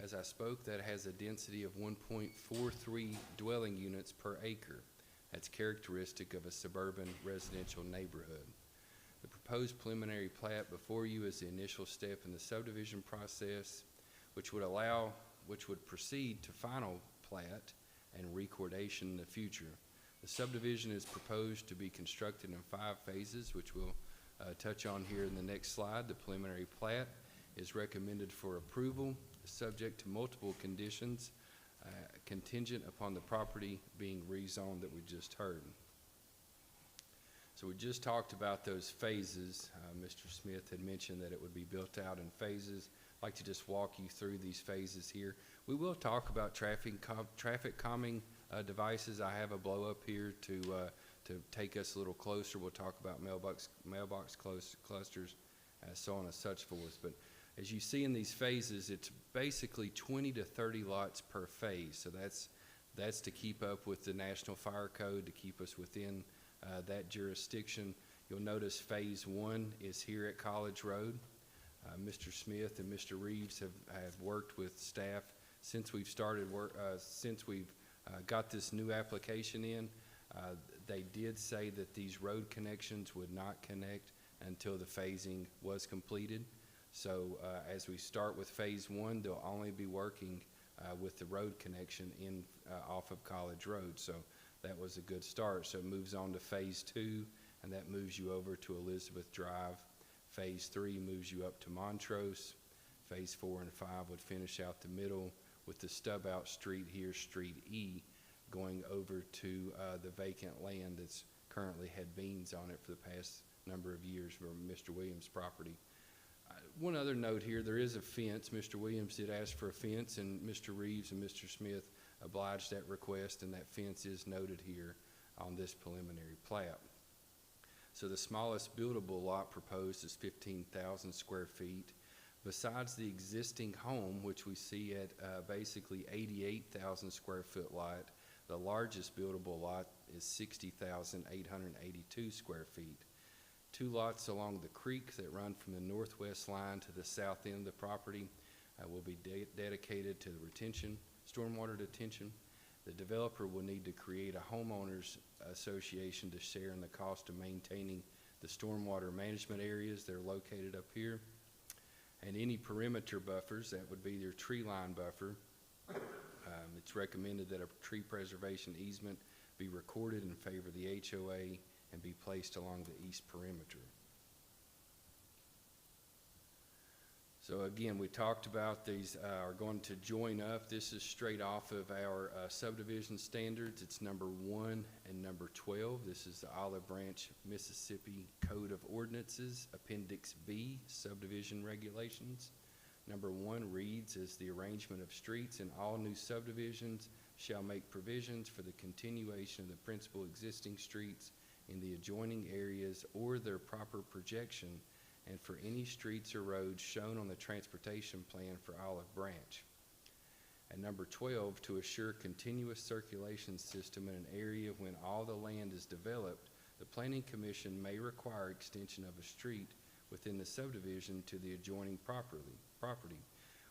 As I spoke, that has a density of 1.43 dwelling units per acre. That's characteristic of a suburban residential neighborhood. The proposed preliminary plat before you is the initial step in the subdivision process, which would proceed to final plat and recordation in the future. The subdivision is proposed to be constructed in 5 phases, which we'll touch on here in the next slide. The preliminary plat is recommended for approval, subject to multiple conditions, contingent upon the property being rezoned that we just heard. So we just talked about those phases. Mr. Smith had mentioned that it would be built out in phases. I'd like to just walk you through these phases here. We will talk about traffic calming devices. I have a blow up here to take us a little closer. We'll talk about mailbox clusters, so on and such forth. But as you see in these phases, it's basically 20 to 30 lots per phase. So that's to keep up with the National Fire Code, to keep us within that jurisdiction. You'll notice phase 1 is here at College Road. Mr. Smith and Mr. Reeves have worked with staff since we've started work, since we've got this new application in. They did say that these road connections would not connect until the phasing was completed. So as we start with phase 1, they'll only be working with the road connection in off of College Road. So that was a good start. So it moves on to phase 2, and that moves you over to Elizabeth Drive. Phase 3 moves you up to Montrose. Phase 4 and 5 would finish out the middle with the stub out street here, Street E, going over to the vacant land that's currently had beans on it for the past number of years from Mr. Williams' property. One other note here, there is a fence. Mr. Williams did ask for a fence, and Mr. Reeves and Mr. Smith obliged that request, and that fence is noted here on this preliminary plat. So the smallest buildable lot proposed is 15,000 square feet, Besides the existing home, which we see at basically 88,000 square foot lot, the largest buildable lot is 60,882 square feet. 2 lots along the creek that run from the northwest line to the south end of the property will be dedicated to the stormwater detention. The developer will need to create a homeowners association to share in the cost of maintaining the stormwater management areas that are located up here. And any perimeter buffers, that would be their tree line buffer. It's recommended that a tree preservation easement be recorded in favor of the HOA and be placed along the east perimeter. So again, we talked about these are going to join up. This is straight off of our subdivision standards. It's number 1 and number 12. This is the Olive Branch, Mississippi Code of Ordinances, Appendix B, Subdivision Regulations. Number 1 reads, as the arrangement of streets in all new subdivisions shall make provisions for the continuation of the principal existing streets in the adjoining areas or their proper projection, and for any streets or roads shown on the transportation plan for Olive Branch. And number 12, to assure continuous circulation system in an area when all the land is developed, the Planning Commission may require extension of a street within the subdivision to the adjoining property,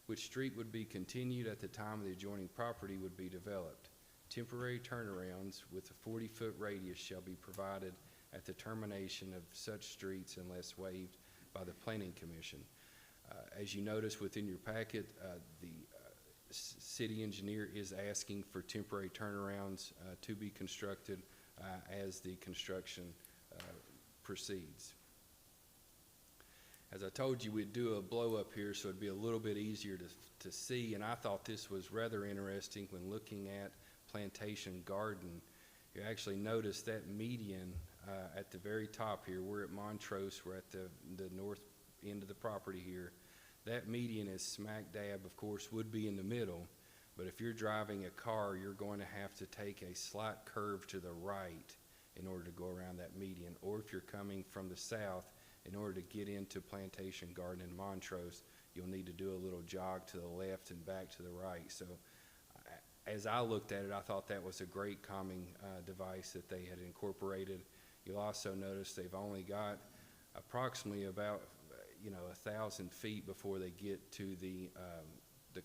which street would be continued at the time the adjoining property would be developed. Temporary turnarounds with a 40-foot radius shall be provided at the termination of such streets unless waived by the Planning Commission. As you notice within your packet, the city engineer is asking for temporary turnarounds to be constructed as the construction proceeds. As I told you, we'd do a blow up here so it'd be a little bit easier to see, and I thought this was rather interesting when looking at Plantation Garden. You actually notice that median at the very top here. We're at Montrose, we're at the north end of the property here. That median is smack dab, of course, would be in the middle, but if you're driving a car, you're going to have to take a slight curve to the right in order to go around that median, or if you're coming from the south, in order to get into Plantation Garden in Montrose, you'll need to do a little jog to the left and back to the right. So as I looked at it, I thought that was a great calming device that they had incorporated. You'll also notice they've only got approximately about 1,000 feet before they get to the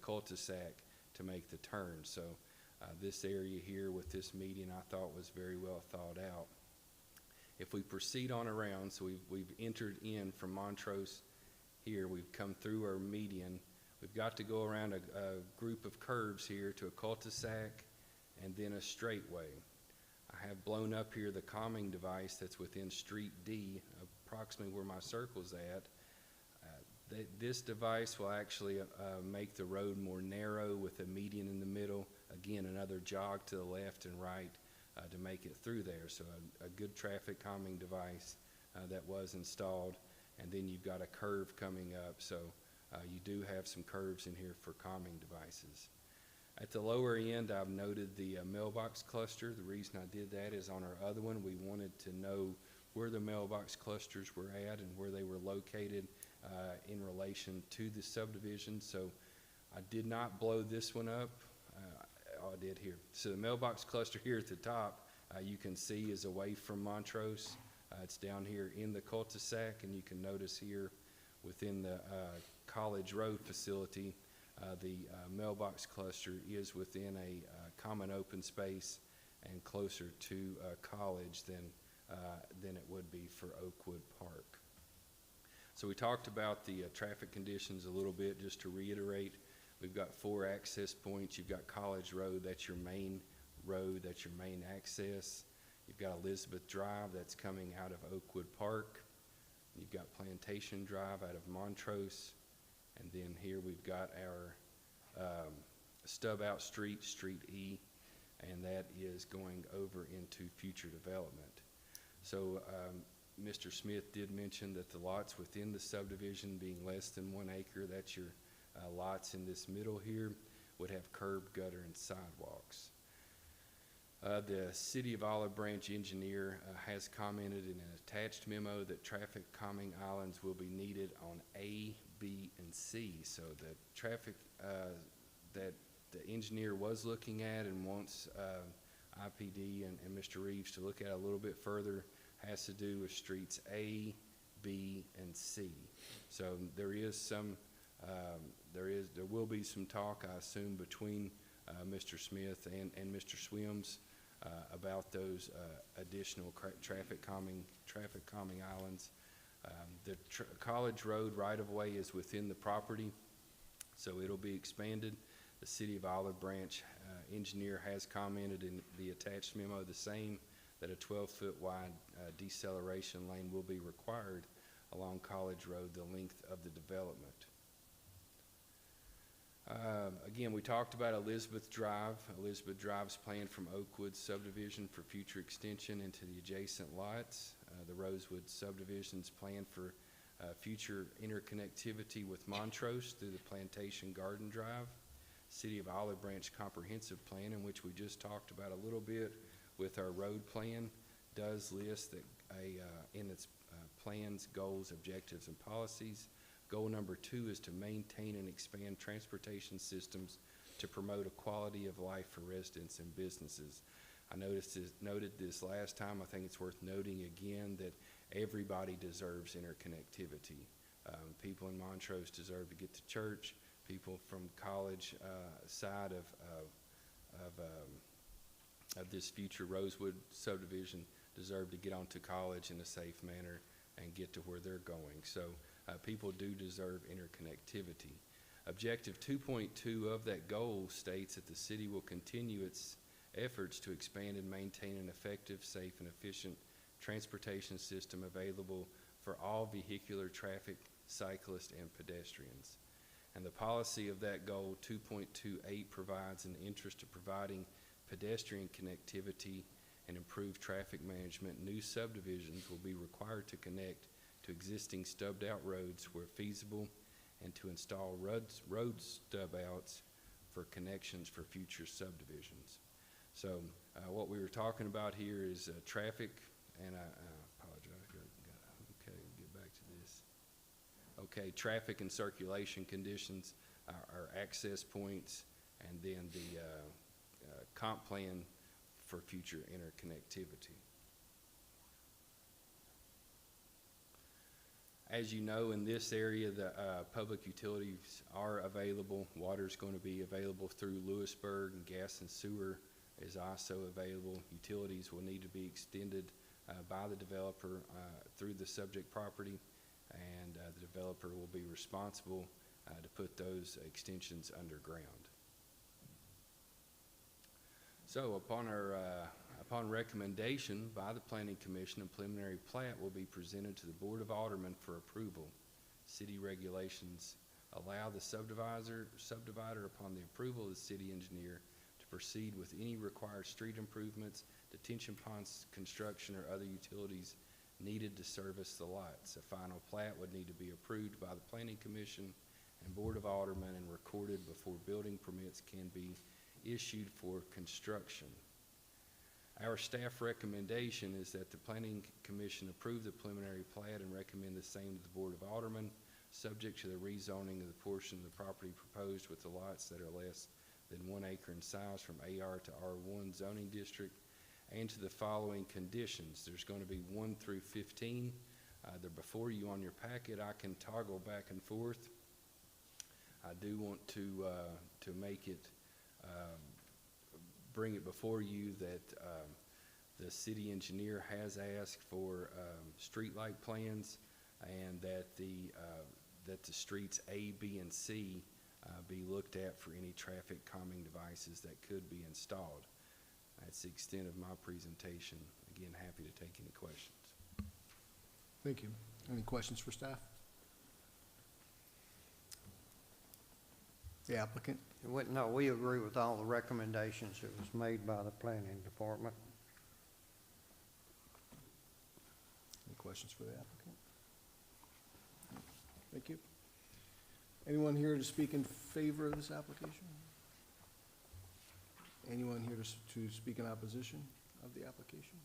cul-de-sac to make the turn. So this area here with this median I thought was very well thought out. If we proceed on around, so we've entered in from Montrose here, we've come through our median, we've got to go around a group of curves here to a cul-de-sac and then a straightway. I have blown up here the calming device that's within Street D, approximately where my circle's at. This device will actually make the road more narrow with a median in the middle. Again, another jog to the left and right to make it through there. So a good traffic calming device that was installed. And then you've got a curve coming up. So you do have some curves in here for calming devices. At the lower end, I've noted the mailbox cluster. The reason I did that is on our other one, we wanted to know where the mailbox clusters were at and where they were located in relation to the subdivision. So I did not blow this one up. I did here. So the mailbox cluster here at the top, you can see is away from Montrose. It's down here in the cul-de-sac, and you can notice here within the College Road facility, the mailbox cluster is within a common open space and closer to College than it would be for Oakwood Park. So we talked about the traffic conditions a little bit. Just to reiterate, we've got 4 access points. You've got College Road, that's your main road, that's your main access. You've got Elizabeth Drive, that's coming out of Oakwood Park. You've got Plantation Drive out of Montrose. And then here we've got our stub out street, Street E, and that is going over into future development. So Mr. Smith did mention that the lots within the subdivision being less than 1 acre, that's your lots in this middle here, would have curb, gutter, and sidewalks. The City of Olive Branch engineer has commented in an attached memo that traffic calming islands will be needed on A, B, and C. So the traffic that the engineer was looking at and wants IPD and Mr. Reeves to look at a little bit further has to do with streets A, B, and C. So there is some, there will be some talk, I assume, between Mr. Smith and Mr. Swims about those additional traffic calming islands. The College Road right-of-way is within the property, so it'll be expanded. The City of Olive Branch engineer has commented in the attached memo the same, that a 12-foot wide deceleration lane will be required along College Road the length of the development. Again, we talked about Elizabeth Drive. Elizabeth Drive's planned from Oakwood subdivision for future extension into the adjacent lots. The Rosewood subdivision's planned for future interconnectivity with Montrose through the Plantation Garden Drive. City of Olive Branch comprehensive plan, in which we just talked about a little bit with our road plan, does list that in its plans, goals, objectives, and policies. Goal number 2 is to maintain and expand transportation systems to promote a quality of life for residents and businesses. I noted this last time. I think it's worth noting again that everybody deserves interconnectivity. People in Montrose deserve to get to church. People from college side of this future Rosewood subdivision deserve to get onto college in a safe manner and get to where they're going. So people do deserve interconnectivity. Objective 2.2 of that goal states that the city will continue its efforts to expand and maintain an effective, safe, and efficient transportation system available for all vehicular traffic, cyclists, and pedestrians. And the policy of that goal 2.28 provides, in the interest of providing pedestrian connectivity and improved traffic management, new subdivisions will be required to connect to existing stubbed out roads where feasible and to install road stub outs for connections for future subdivisions. So what we were talking about here is traffic, and I apologize, okay, get back to this. Okay, traffic and circulation conditions, our access points, and then the comp plan for future interconnectivity. As you know, in this area, the public utilities are available. Water is going to be available through Lewisburg, and gas and sewer is also available. Utilities will need to be extended by the developer through the subject property, and the developer will be responsible to put those extensions underground. So upon recommendation by the Planning Commission, a preliminary plat will be presented to the Board of Aldermen for approval. City regulations allow the subdivider, upon the approval of the city engineer, to proceed with any required street improvements, detention ponds construction, or other utilities needed to service the lots. A final plat would need to be approved by the Planning Commission and Board of Aldermen and recorded before building permits can be issued for construction. Our staff recommendation is that the Planning Commission approve the preliminary plat and recommend the same to the Board of Aldermen, subject to the rezoning of the portion of the property proposed with the lots that are less than 1 acre in size from AR to R1 zoning district, and to the following conditions. There's going to be 1 through 15. They're before you on your packet. I can toggle back and forth. I do want to make it bring it before you that the city engineer has asked for streetlight plans, and that the streets A, B, and C be looked at for any traffic calming devices that could be installed. That's the extent of my presentation. Again, happy to take any questions. Thank you. Any questions for staff? The applicant? No, we agree with all the recommendations that was made by the planning department. Any questions for the applicant? Thank you. Anyone here to speak in favor of this application? Anyone here to speak in opposition of the application?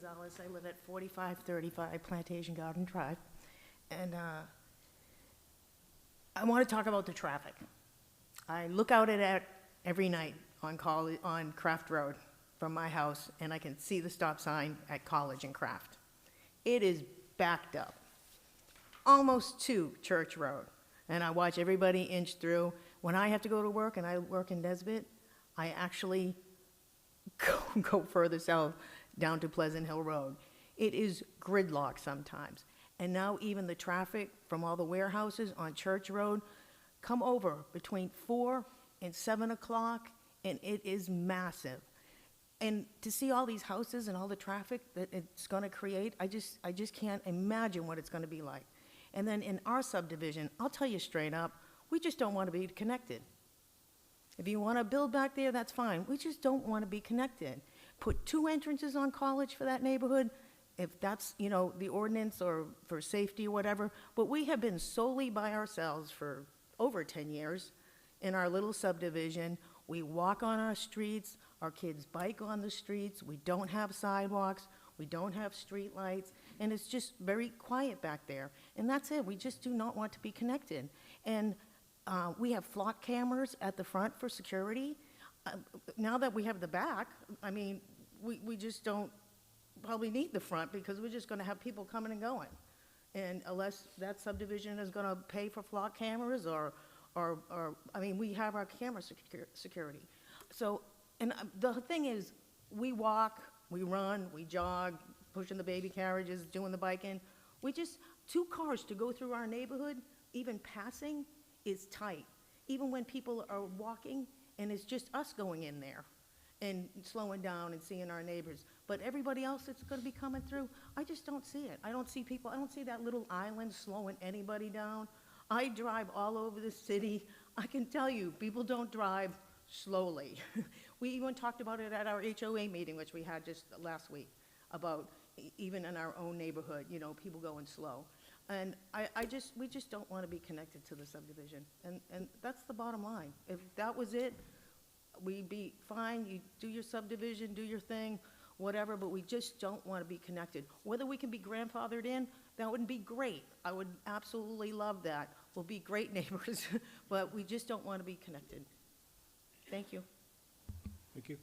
Gonzalez. I live at 4535 Plantation Garden Drive. And I want to talk about the traffic. I look out at it every night on Craft Road from my house, and I can see the stop sign at College and Craft. It is backed up, almost to Church Road. And I watch everybody inch through. When I have to go to work, and I work in Nesbit, I actually go further south down to Pleasant Hill Road. It is gridlock sometimes. And now even the traffic from all the warehouses on Church Road come over between 4 and 7 o'clock, and it is massive. And to see all these houses and all the traffic that it's going to create, I just can't imagine what it's going to be like. And then in our subdivision, I'll tell you straight up, we just don't want to be connected. If you want to build back there, that's fine. We just don't want to be connected. Put 2 entrances on College for that neighborhood, if that's, you know, the ordinance or for safety or whatever. But we have been solely by ourselves for over 10 years in our little subdivision. We walk on our streets, our kids bike on the streets, we don't have sidewalks, we don't have street lights, and it's just very quiet back there. And that's it, we just do not want to be connected. And we have flock cameras at the front for security. Now that we have the back, I mean, we just don't probably need the front because we're just gonna have people coming and going. And unless that subdivision is gonna pay for flock cameras or I mean, we have our camera security. So, and the thing is, we walk, we run, we jog, pushing the baby carriages, doing the biking. We just, 2 cars to go through our neighborhood, even passing, is tight. Even when people are walking, and it's just us going in there and slowing down and seeing our neighbors. But everybody else that's gonna be coming through, I just don't see it. I don't see people, I don't see that little island slowing anybody down. I drive all over the city. I can tell you, people don't drive slowly. We even talked about it at our HOA meeting, which we had just last week, about even in our own neighborhood, you know, people going slow. And we just don't want to be connected to the subdivision. And that's the bottom line. If that was it, we'd be fine. You do your subdivision, do your thing, whatever, but we just don't want to be connected. Whether we can be grandfathered in, that would be great. I would absolutely love that. We'll be great neighbors, but we just don't want to be connected. Thank you. Thank you.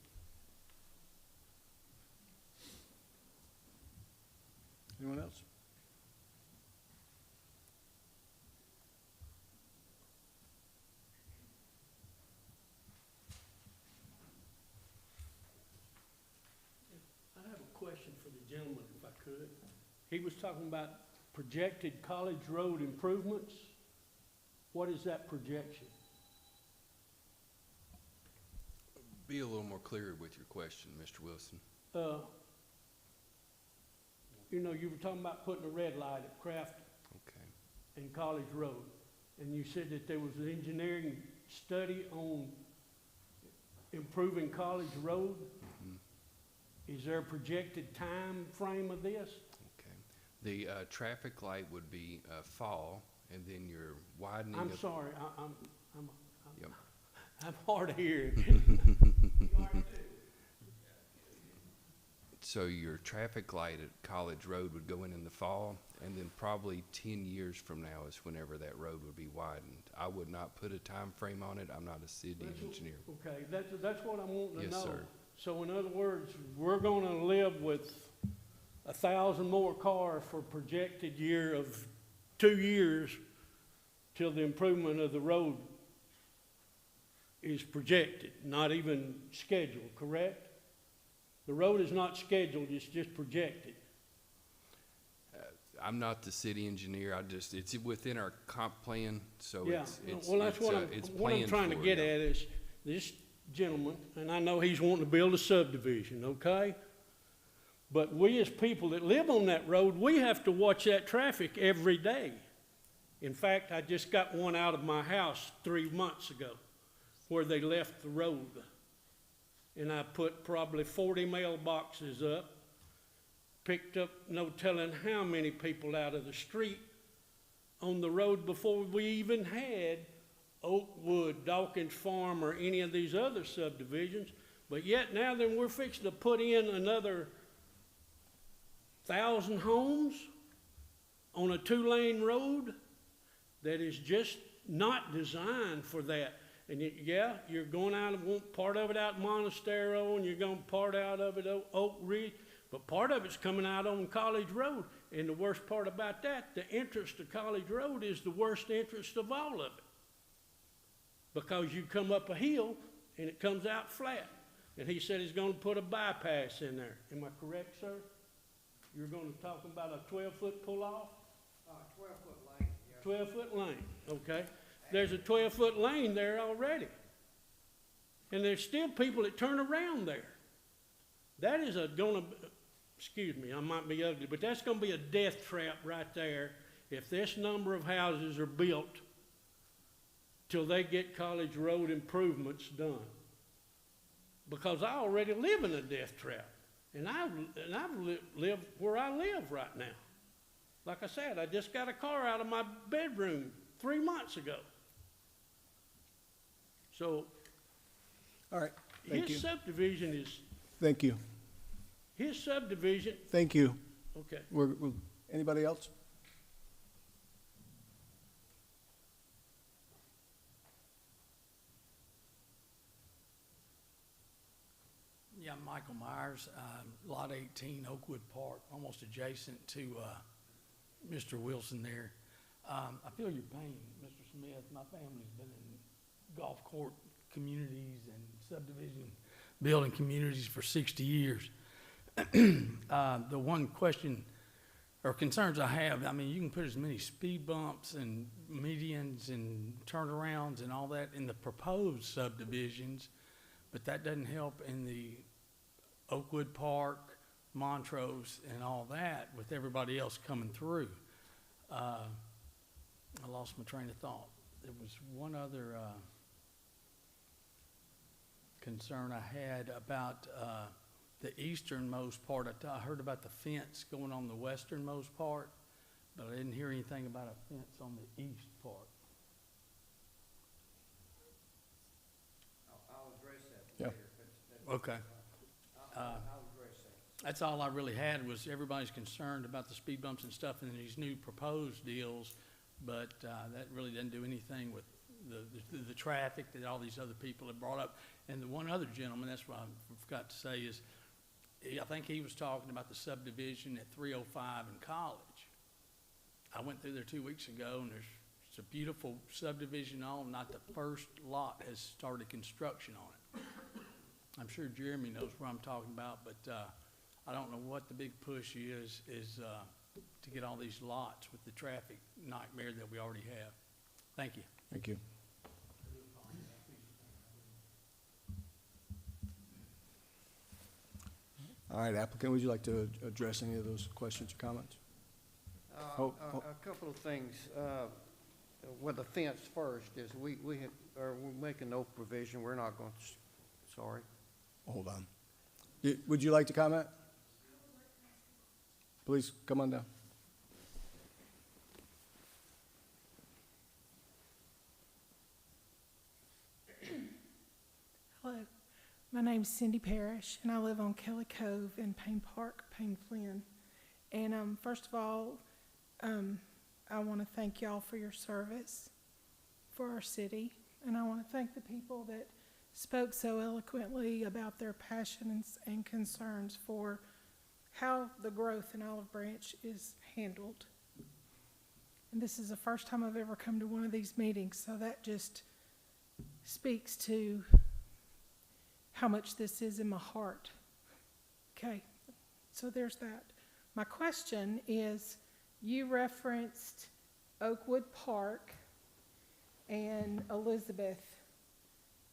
Anyone else? I have a question for the gentleman, if I could. He was talking about projected College Road improvements. What is that projection? Be a little more clear with your question, Mr. Wilson. You know, you were talking about putting a red light at Craft Okay. and College Road, and you said that there was an engineering study on improving College Road. Is there a projected time frame of this? Okay. The traffic light would be fall, and then you're widening. I'm sorry, Yep. I'm hard of hearing. So your traffic light at College Road would go in the fall, and then probably 10 years from now is whenever that road would be widened. I would not put a time frame on it. I'm not a city engineer. Okay, that's what I'm wanting to know. Yes, sir. So in other words, we're gonna live with 1,000 more cars for projected year of 2 years till the improvement of the road is projected, not even scheduled, correct? The road is not scheduled, it's just projected. I'm not the city engineer. It's within our comp plan, so Yeah, it's well, that's what I'm trying to get at is this gentleman, and I know he's wanting to build a subdivision, okay? But we as people that live on that road, we have to watch that traffic every day. In fact, I just got one out of my house 3 months ago where they left the road. And I put probably 40 mailboxes up, picked up no telling how many people out of the street on the road before we even had Oakwood, Dawkins Farm, or any of these other subdivisions. But yet now then we're fixing to put in another 1,000 homes on a 2-lane road that is just not designed for that. And yeah, you're going out of one part of it out Montestero, and you're going part out of it Oak Ridge, but part of it's coming out on College Road. And the worst part about that, the entrance to College Road is the worst entrance of all of it, because you come up a hill and it comes out flat. And he said he's going to put a bypass in there. Am I correct, sir? You're going to talk about a 12-foot pull-off? 12-foot lane, yeah. 12-foot lane, okay. There's a 12-foot lane there already. And there's still people that turn around there. That is excuse me, I might be ugly, but that's gonna be a death trap right there if this number of houses are built till they get College Road improvements done. Because I already live in a death trap. And I've lived where I live right now. Like I said, I just got a car out of my bedroom 3 months ago. So, All right, thank you. his subdivision is, Thank you. his subdivision, Thank you. okay. Anybody else? Yeah, I'm Michael Myers, Lot 18, Oakwood Park, almost adjacent to Mr. Wilson there. I feel your pain, Mr. Smith. My family's been in golf court communities and subdivision building communities for 60 years. The one question or concerns I have, I mean, you can put as many speed bumps and medians and turnarounds and all that in the proposed subdivisions, but that doesn't help in the Oakwood Park, Montrose, and all that with everybody else coming through. I lost my train of thought. There was one other concern I had about the easternmost part. I heard about the fence going on the westernmost part, but I didn't hear anything about a fence on the east part. I'll address that Yeah. later. Okay. I'll address that. That's all I really had, was everybody's concerned about the speed bumps and stuff in these new proposed deals, but that really doesn't do anything with the traffic that all these other people have brought up. And the one other gentleman, that's what I forgot to say, is I think he was talking about the subdivision at 305 in College. I went through there 2 weeks ago, and it's a beautiful subdivision on, not the first lot has started construction on it. I'm sure Jeremy knows what I'm talking about, but I don't know what the big push is to get all these lots with the traffic nightmare that we already have. Thank you. Thank you. All right, applicant, would you like to address any of those questions or comments? A couple of things. With the fence first, is we're making no provision. We're not going to, sorry. Hold on. Would you like to comment? Please, come on down. Hello, my name's Cindy Parrish, and I live on Kelly Cove in Payne Park, Payne Flynn. And first of all, I want to thank y'all for your service for our city, and I want to thank the people that spoke so eloquently about their passions and concerns for how the growth in Olive Branch is handled. And this is the first time I've ever come to one of these meetings, so that just speaks to how much this is in my heart. Okay, so there's that. My question is, you referenced Oakwood Park and Elizabeth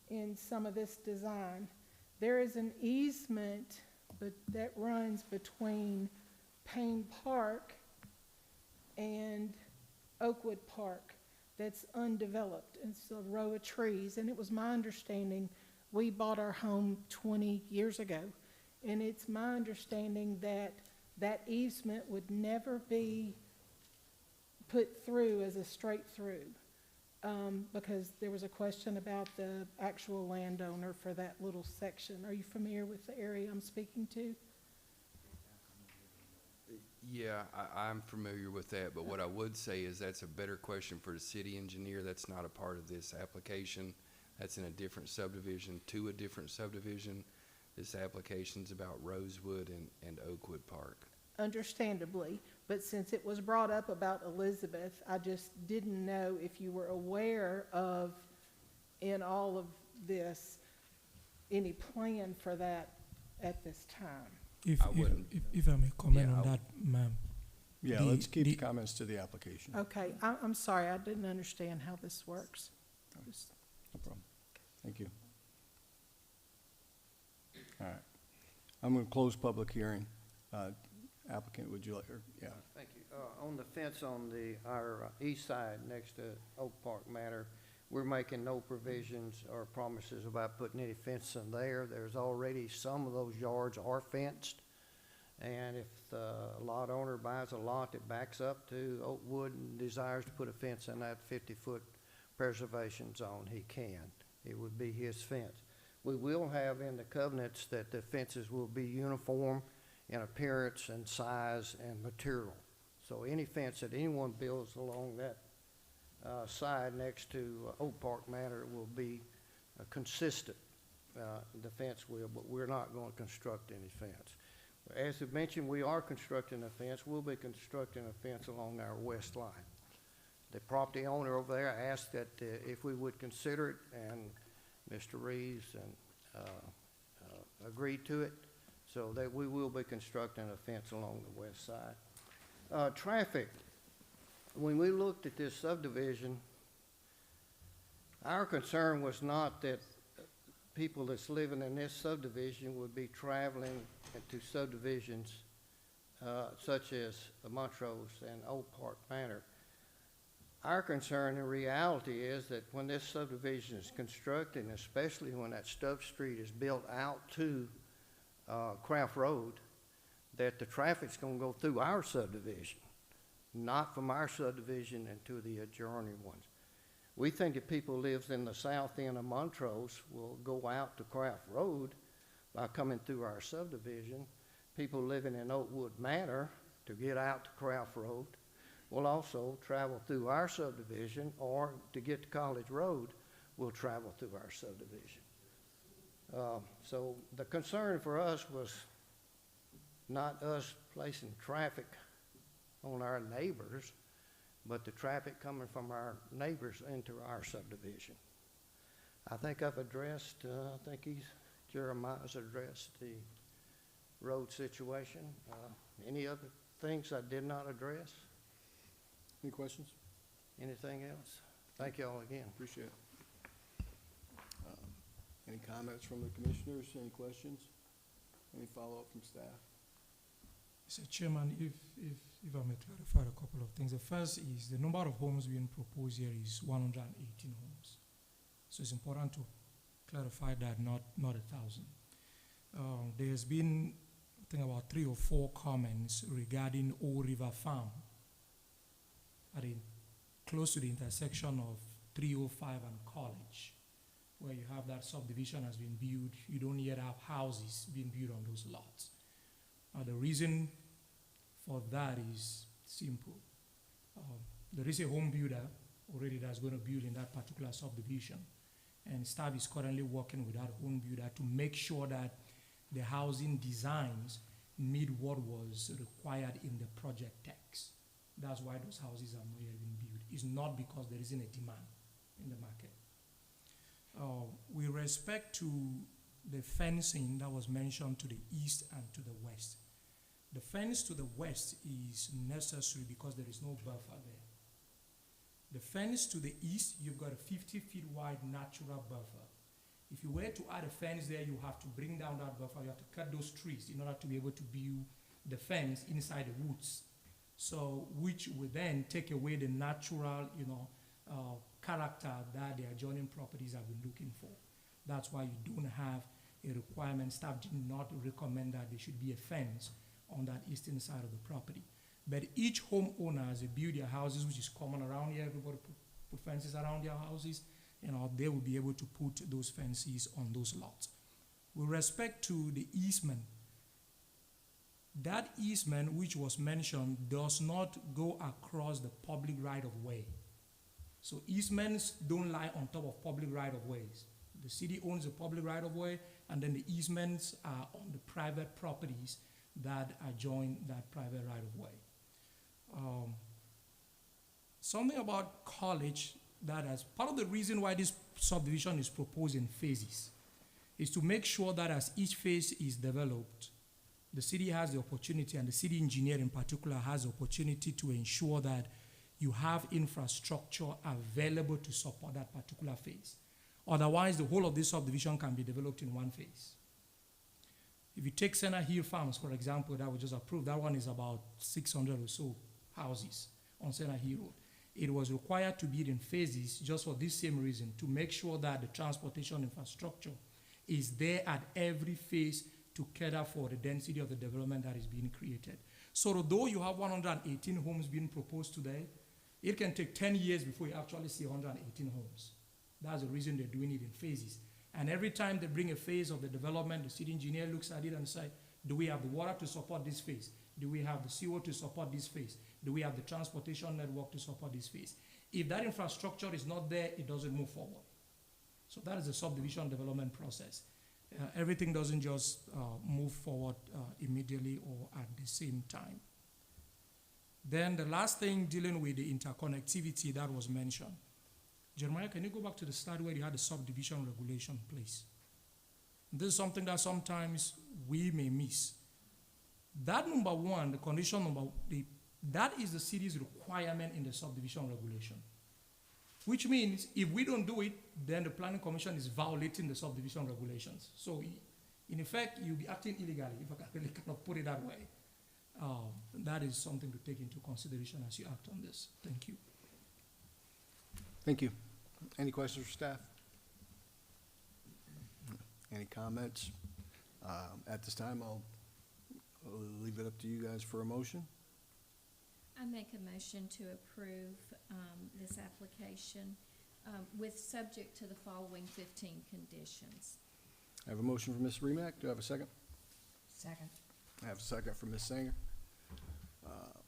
in some of this design. There is an easement that runs between Payne Park and Oakwood Park that's undeveloped. It's a row of trees, and it was my understanding, we bought our home 20 years ago, and it's my understanding that that easement would never be put through as a straight through, because there was a question about the actual landowner for that little section. Are you familiar with the area I'm speaking to? Yeah, I'm familiar with that, but what I would say is that's a better question for the city engineer. That's not a part of this application. That's in a different subdivision to a different subdivision. This application's about Rosewood and Oakwood Park. Understandably, but since it was brought up about Elizabeth, I just didn't know if you were aware of, in all of this, any plan for that at this time. If If I may comment Yeah, on that, ma'am. Yeah, let's keep the comments to the application. Okay, I'm sorry, I didn't understand how this works. Just- No problem. Thank you. All right. I'm going to close public hearing. Applicant, would you like, or, yeah. Thank you. On the fence on our east side next to Oak Park Manor, we're making no provisions or promises about putting any fence in there. There's already, some of those yards are fenced. And if the lot owner buys a lot that backs up to Oakwood and desires to put a fence in that 50-foot preservation zone, he can. It would be his fence. We will have in the covenants that the fences will be uniform in appearance and size and material. So any fence that anyone builds along that side next to Oak Park Manor will be consistent. The fence will, but we're not going to construct any fence. As I mentioned, we are constructing a fence. We'll be constructing a fence along our west line. The property owner over there asked that if we would consider it, and Mr. Reeves agreed to it, so that we will be constructing a fence along the west side. Traffic. When we looked at this subdivision, our concern was not that people that's living in this subdivision would be traveling to subdivisions such as Montrose and Old Park Manor. Our concern in reality is that when this subdivision is constructed, and especially when that Stubb Street is built out to Craft Road, that the traffic's going to go through our subdivision, not from our subdivision into the adjoining ones. We think if people lives in the south end of Montrose will go out to Craft Road by coming through our subdivision. People living in Oakwood Manor to get out to Craft Road will also travel through our subdivision, or to get to College Road will travel through our subdivision. So the concern for us was not us placing traffic on our neighbors, but the traffic coming from our neighbors into our subdivision. I think I've addressed, Jeremiah's addressed the road situation. Any other things I did not address? Any questions? Anything else? Thank you all again. Appreciate it. Any comments from the commissioners? Any questions? Any follow-up from staff? Mr. Chairman, if I may clarify a couple of things. The first is the number of homes being proposed here is 118 homes. So it's important to clarify that, not 1,000. There's been, I think, about 3 or 4 comments regarding Old River Farm close to the intersection of 305 and College, where you have that subdivision has been built. You don't yet have houses being built on those lots. The reason for that is simple. There is a home builder already that's going to build in that particular subdivision, and staff is currently working with that home builder to make sure that the housing designs meet what was required in the project text. That's why those houses are not yet being built. It's not because there isn't a demand in the market. With respect to the fencing that was mentioned to the east and to the west, the fence to the west is necessary because there is no buffer there. The fence to the east, you've got a 50 feet wide natural buffer. If you were to add a fence there, you have to bring down that buffer. You have to cut those trees in order to be able to build the fence inside the woods. So, which would then take away the natural, character that the adjoining properties have been looking for. That's why you don't have a requirement. Staff did not recommend that there should be a fence on that eastern side of the property. But each homeowner, as they build their houses, which is common around here, everybody put fences around their houses, they will be able to put those fences on those lots. With respect to the easement, that easement which was mentioned does not go across the public right-of-way. So easements don't lie on top of public right-of-ways. The city owns the public right-of-way, and then the easements are on the private properties that adjoin that private right-of-way. Something about College that as part of the reason why this subdivision is proposed in phases is to make sure that as each phase is developed, the city has the opportunity, and the city engineer in particular has the opportunity to ensure that you have infrastructure available to support that particular phase. Otherwise, the whole of this subdivision can be developed in one phase. If you take Center Hill Farms, for example, that we just approved, that one is about 600 or so houses on Center Hill Road. It was required to build in phases just for this same reason, to make sure that the transportation infrastructure is there at every phase to cater for the density of the development that is being created. So though you have 118 homes being proposed today, it can take 10 years before you actually see 118 homes. That's the reason they're doing it in phases. And every time they bring a phase of the development, the city engineer looks at it and says, do we have the water to support this phase? Do we have the sewer to support this phase? Do we have the transportation network to support this phase? If that infrastructure is not there, it doesn't move forward. So that is the subdivision development process. Everything doesn't just move forward immediately or at the same time. Then the last thing, dealing with the interconnectivity that was mentioned. Jeremiah, can you go back to the slide where you had the subdivision regulation, please? This is something that sometimes we may miss. That number one, the condition that is the city's requirement in the subdivision regulation. Which means if we don't do it, then the planning commission is violating the subdivision regulations. So in effect, you'll be acting illegally, if I can really kind of put it that way. That is something to take into consideration as you act on this. Thank you. Thank you. Any questions for staff? Any comments? At this time, I'll leave it up to you guys for a motion. I make a motion to approve this application with subject to the following 15 conditions. I have a motion from Ms. Remack. Do I have a second? Second. I have a second from Ms. Sanger.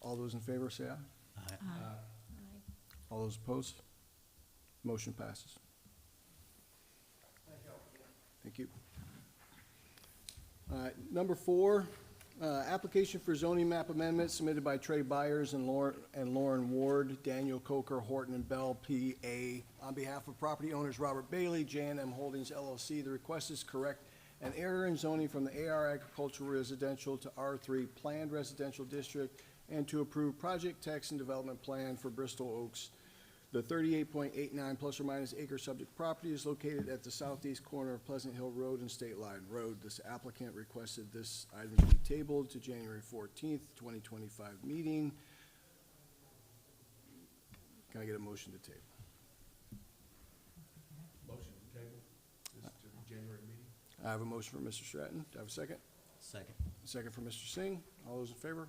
All those in favor say aye. Aye. Aye. All those opposed? Motion passes. Thank you. Number 4, application for zoning map amendment submitted by Trey Byers and Lauren Ward, Daniel Coker, Horton and Bell, P.A. On behalf of property owners Robert Bailey, J&M Holdings LLC, the request is correct an error in zoning from the AR Agricultural Residential to R3 Planned Residential District, and to approve project text and development plan for Bristol Oaks. The 38.89 plus or minus acre subject property is located at the southeast corner of Pleasant Hill Road and State Line Road. This applicant requested this item to be tabled to January 14th, 2025 meeting. Can I get a motion to table? Motion to table this to the January meeting. I have a motion for Mr. Stratton. Do I have a second? Second. Second for Mr. Singh. All those in favor?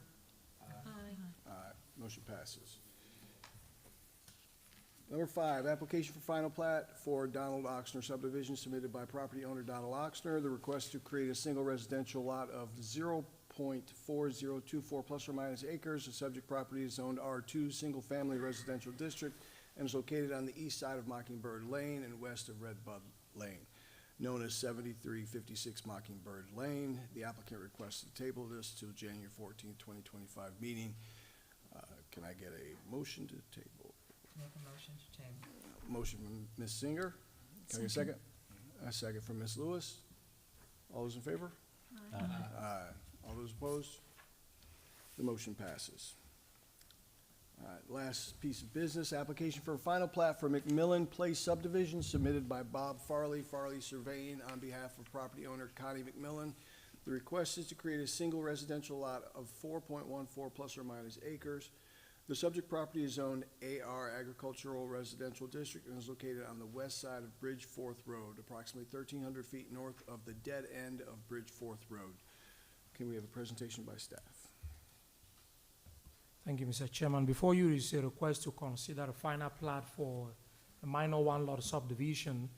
Aye. Aye. Motion passes. Number 5, application for final plat for Donald Oxner subdivision submitted by property owner Donald Oxner. The request to create a single residential lot of 0.4024 plus or minus acres. The subject property is zoned R2 Single Family Residential District and is located on the east side of Mockingbird Lane and west of Redbud Lane, known as 7356 Mockingbird Lane. The applicant requests to table this till January 14th, 2025 meeting. Can I get a motion to table? Make a motion to table. Motion from Ms. Singer. Can I get a second? A second from Ms. Lewis. All those in favor? Aye. Aye. All those opposed? The motion passes. All right, last piece of business, application for a final plat for McMillan Place subdivision submitted by Bob Farley, Farley Surveying, on behalf of property owner Connie McMillan. The request is to create a single residential lot of 4.14 plus or minus acres. The subject property is zoned AR Agricultural Residential District and is located on the west side of Bridge 4th Road, approximately 1,300 feet north of the dead end of Bridge 4th Road. Can we have a presentation by staff? Thank you, Mr. Chairman. Before you is a request to consider a final plat for a minor one-lot subdivision.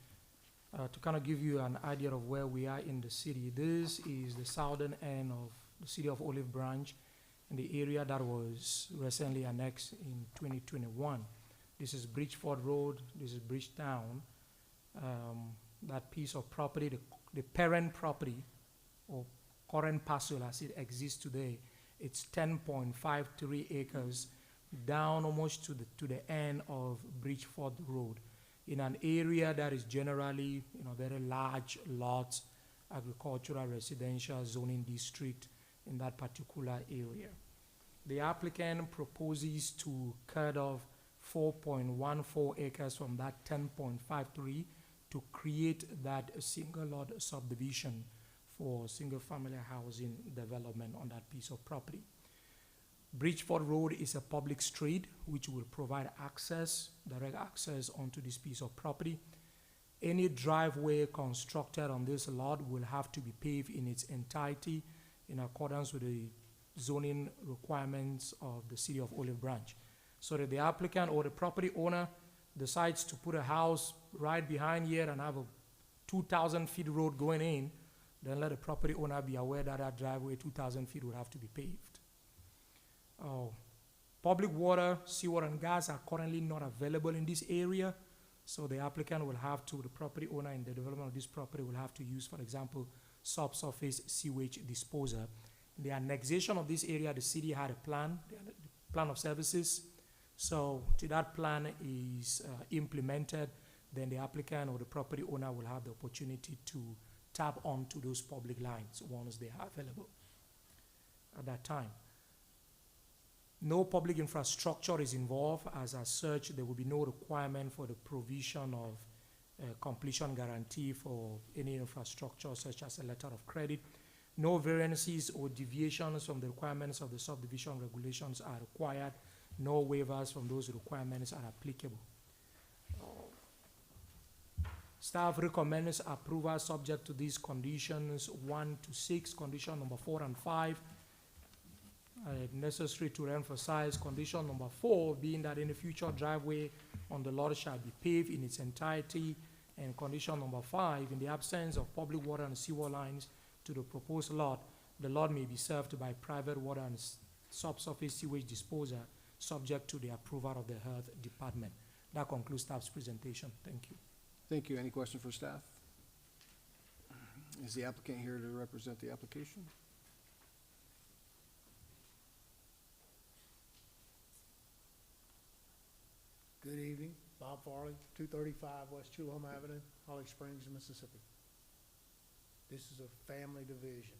To kind of give you an idea of where we are in the city, this is the southern end of the city of Olive Branch, in the area that was recently annexed in 2021. This is Bridgeford Road, this is Bridgetown. That piece of property, the parent property or current parcel as it exists today, it's 10.53 acres down almost to the end of Bridgeford Road in an area that is generally, very large lots, agricultural, residential zoning district in that particular area. The applicant proposes to cut off 4.14 acres from that 10.53 to create that single lot subdivision for single-family housing development on that piece of property. Bridgeford Road is a public street which will provide access, direct access onto this piece of property. Any driveway constructed on this lot will have to be paved in its entirety in accordance with the zoning requirements of the city of Olive Branch. So that the applicant or the property owner decides to put a house right behind here and have a 2,000 feet road going in, then let the property owner be aware that that driveway 2,000 feet will have to be paved. Public water, sewer, and gas are currently not available in this area, so the applicant will have to, the property owner in the development of this property will have to use, for example, subsurface sewage disposal. In the annexation of this area, the city had a plan, the plan of services. So till that plan is implemented, then the applicant or the property owner will have the opportunity to tap onto those public lines once they are available at that time. No public infrastructure is involved. As such, there will be no requirement for the provision of completion guarantee for any infrastructure such as a letter of credit. No variances or deviations from the requirements of the subdivision regulations are required. No waivers from those requirements are applicable. Staff recommends approval subject to these conditions 1 to 6, condition number 4 and 5. Necessary to emphasize condition number 4 being that any future driveway on the lot shall be paved in its entirety, and condition number 5, in the absence of public water and sewer lines to the proposed lot, the lot may be served by private water and subsurface sewage disposal subject to the approval of the Health Department. That concludes staff's presentation. Thank you. Thank you. Any questions for staff? Is the applicant here to represent the application? Good evening, Bob Farley, 235 West Chulham Avenue, Holly Springs, Mississippi. This is a family division.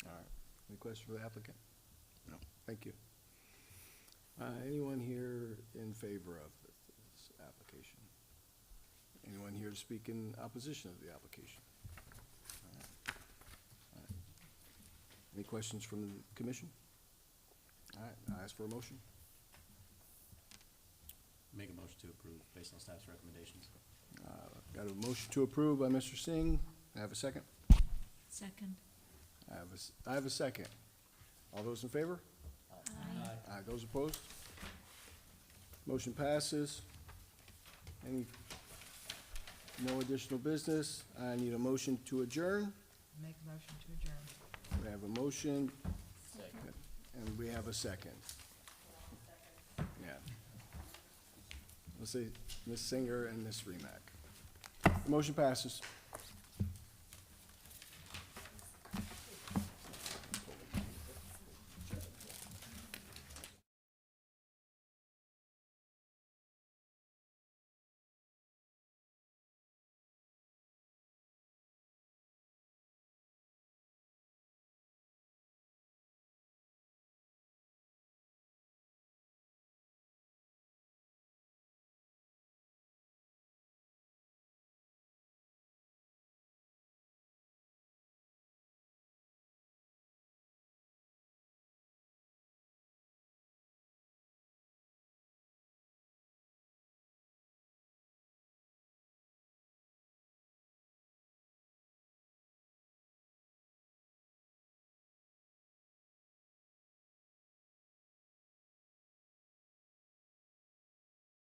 All right. Any questions for the applicant? No. Thank you. Anyone here in favor of this application? Anyone here to speak in opposition of the application? All right. All right. Any questions from the commission? All right. I ask for a motion. Make a motion to approve based on staff's recommendations. Got a motion to approve by Mr. Singh. I have a second. Second. I have a second. All those in favor? Aye. Aye. Those opposed? Motion passes. No additional business. I need a motion to adjourn. Make a motion to adjourn. We have a motion. Second. And we have a second. Yeah. Let's see, Ms. Singer and Ms. Remack. The motion passes.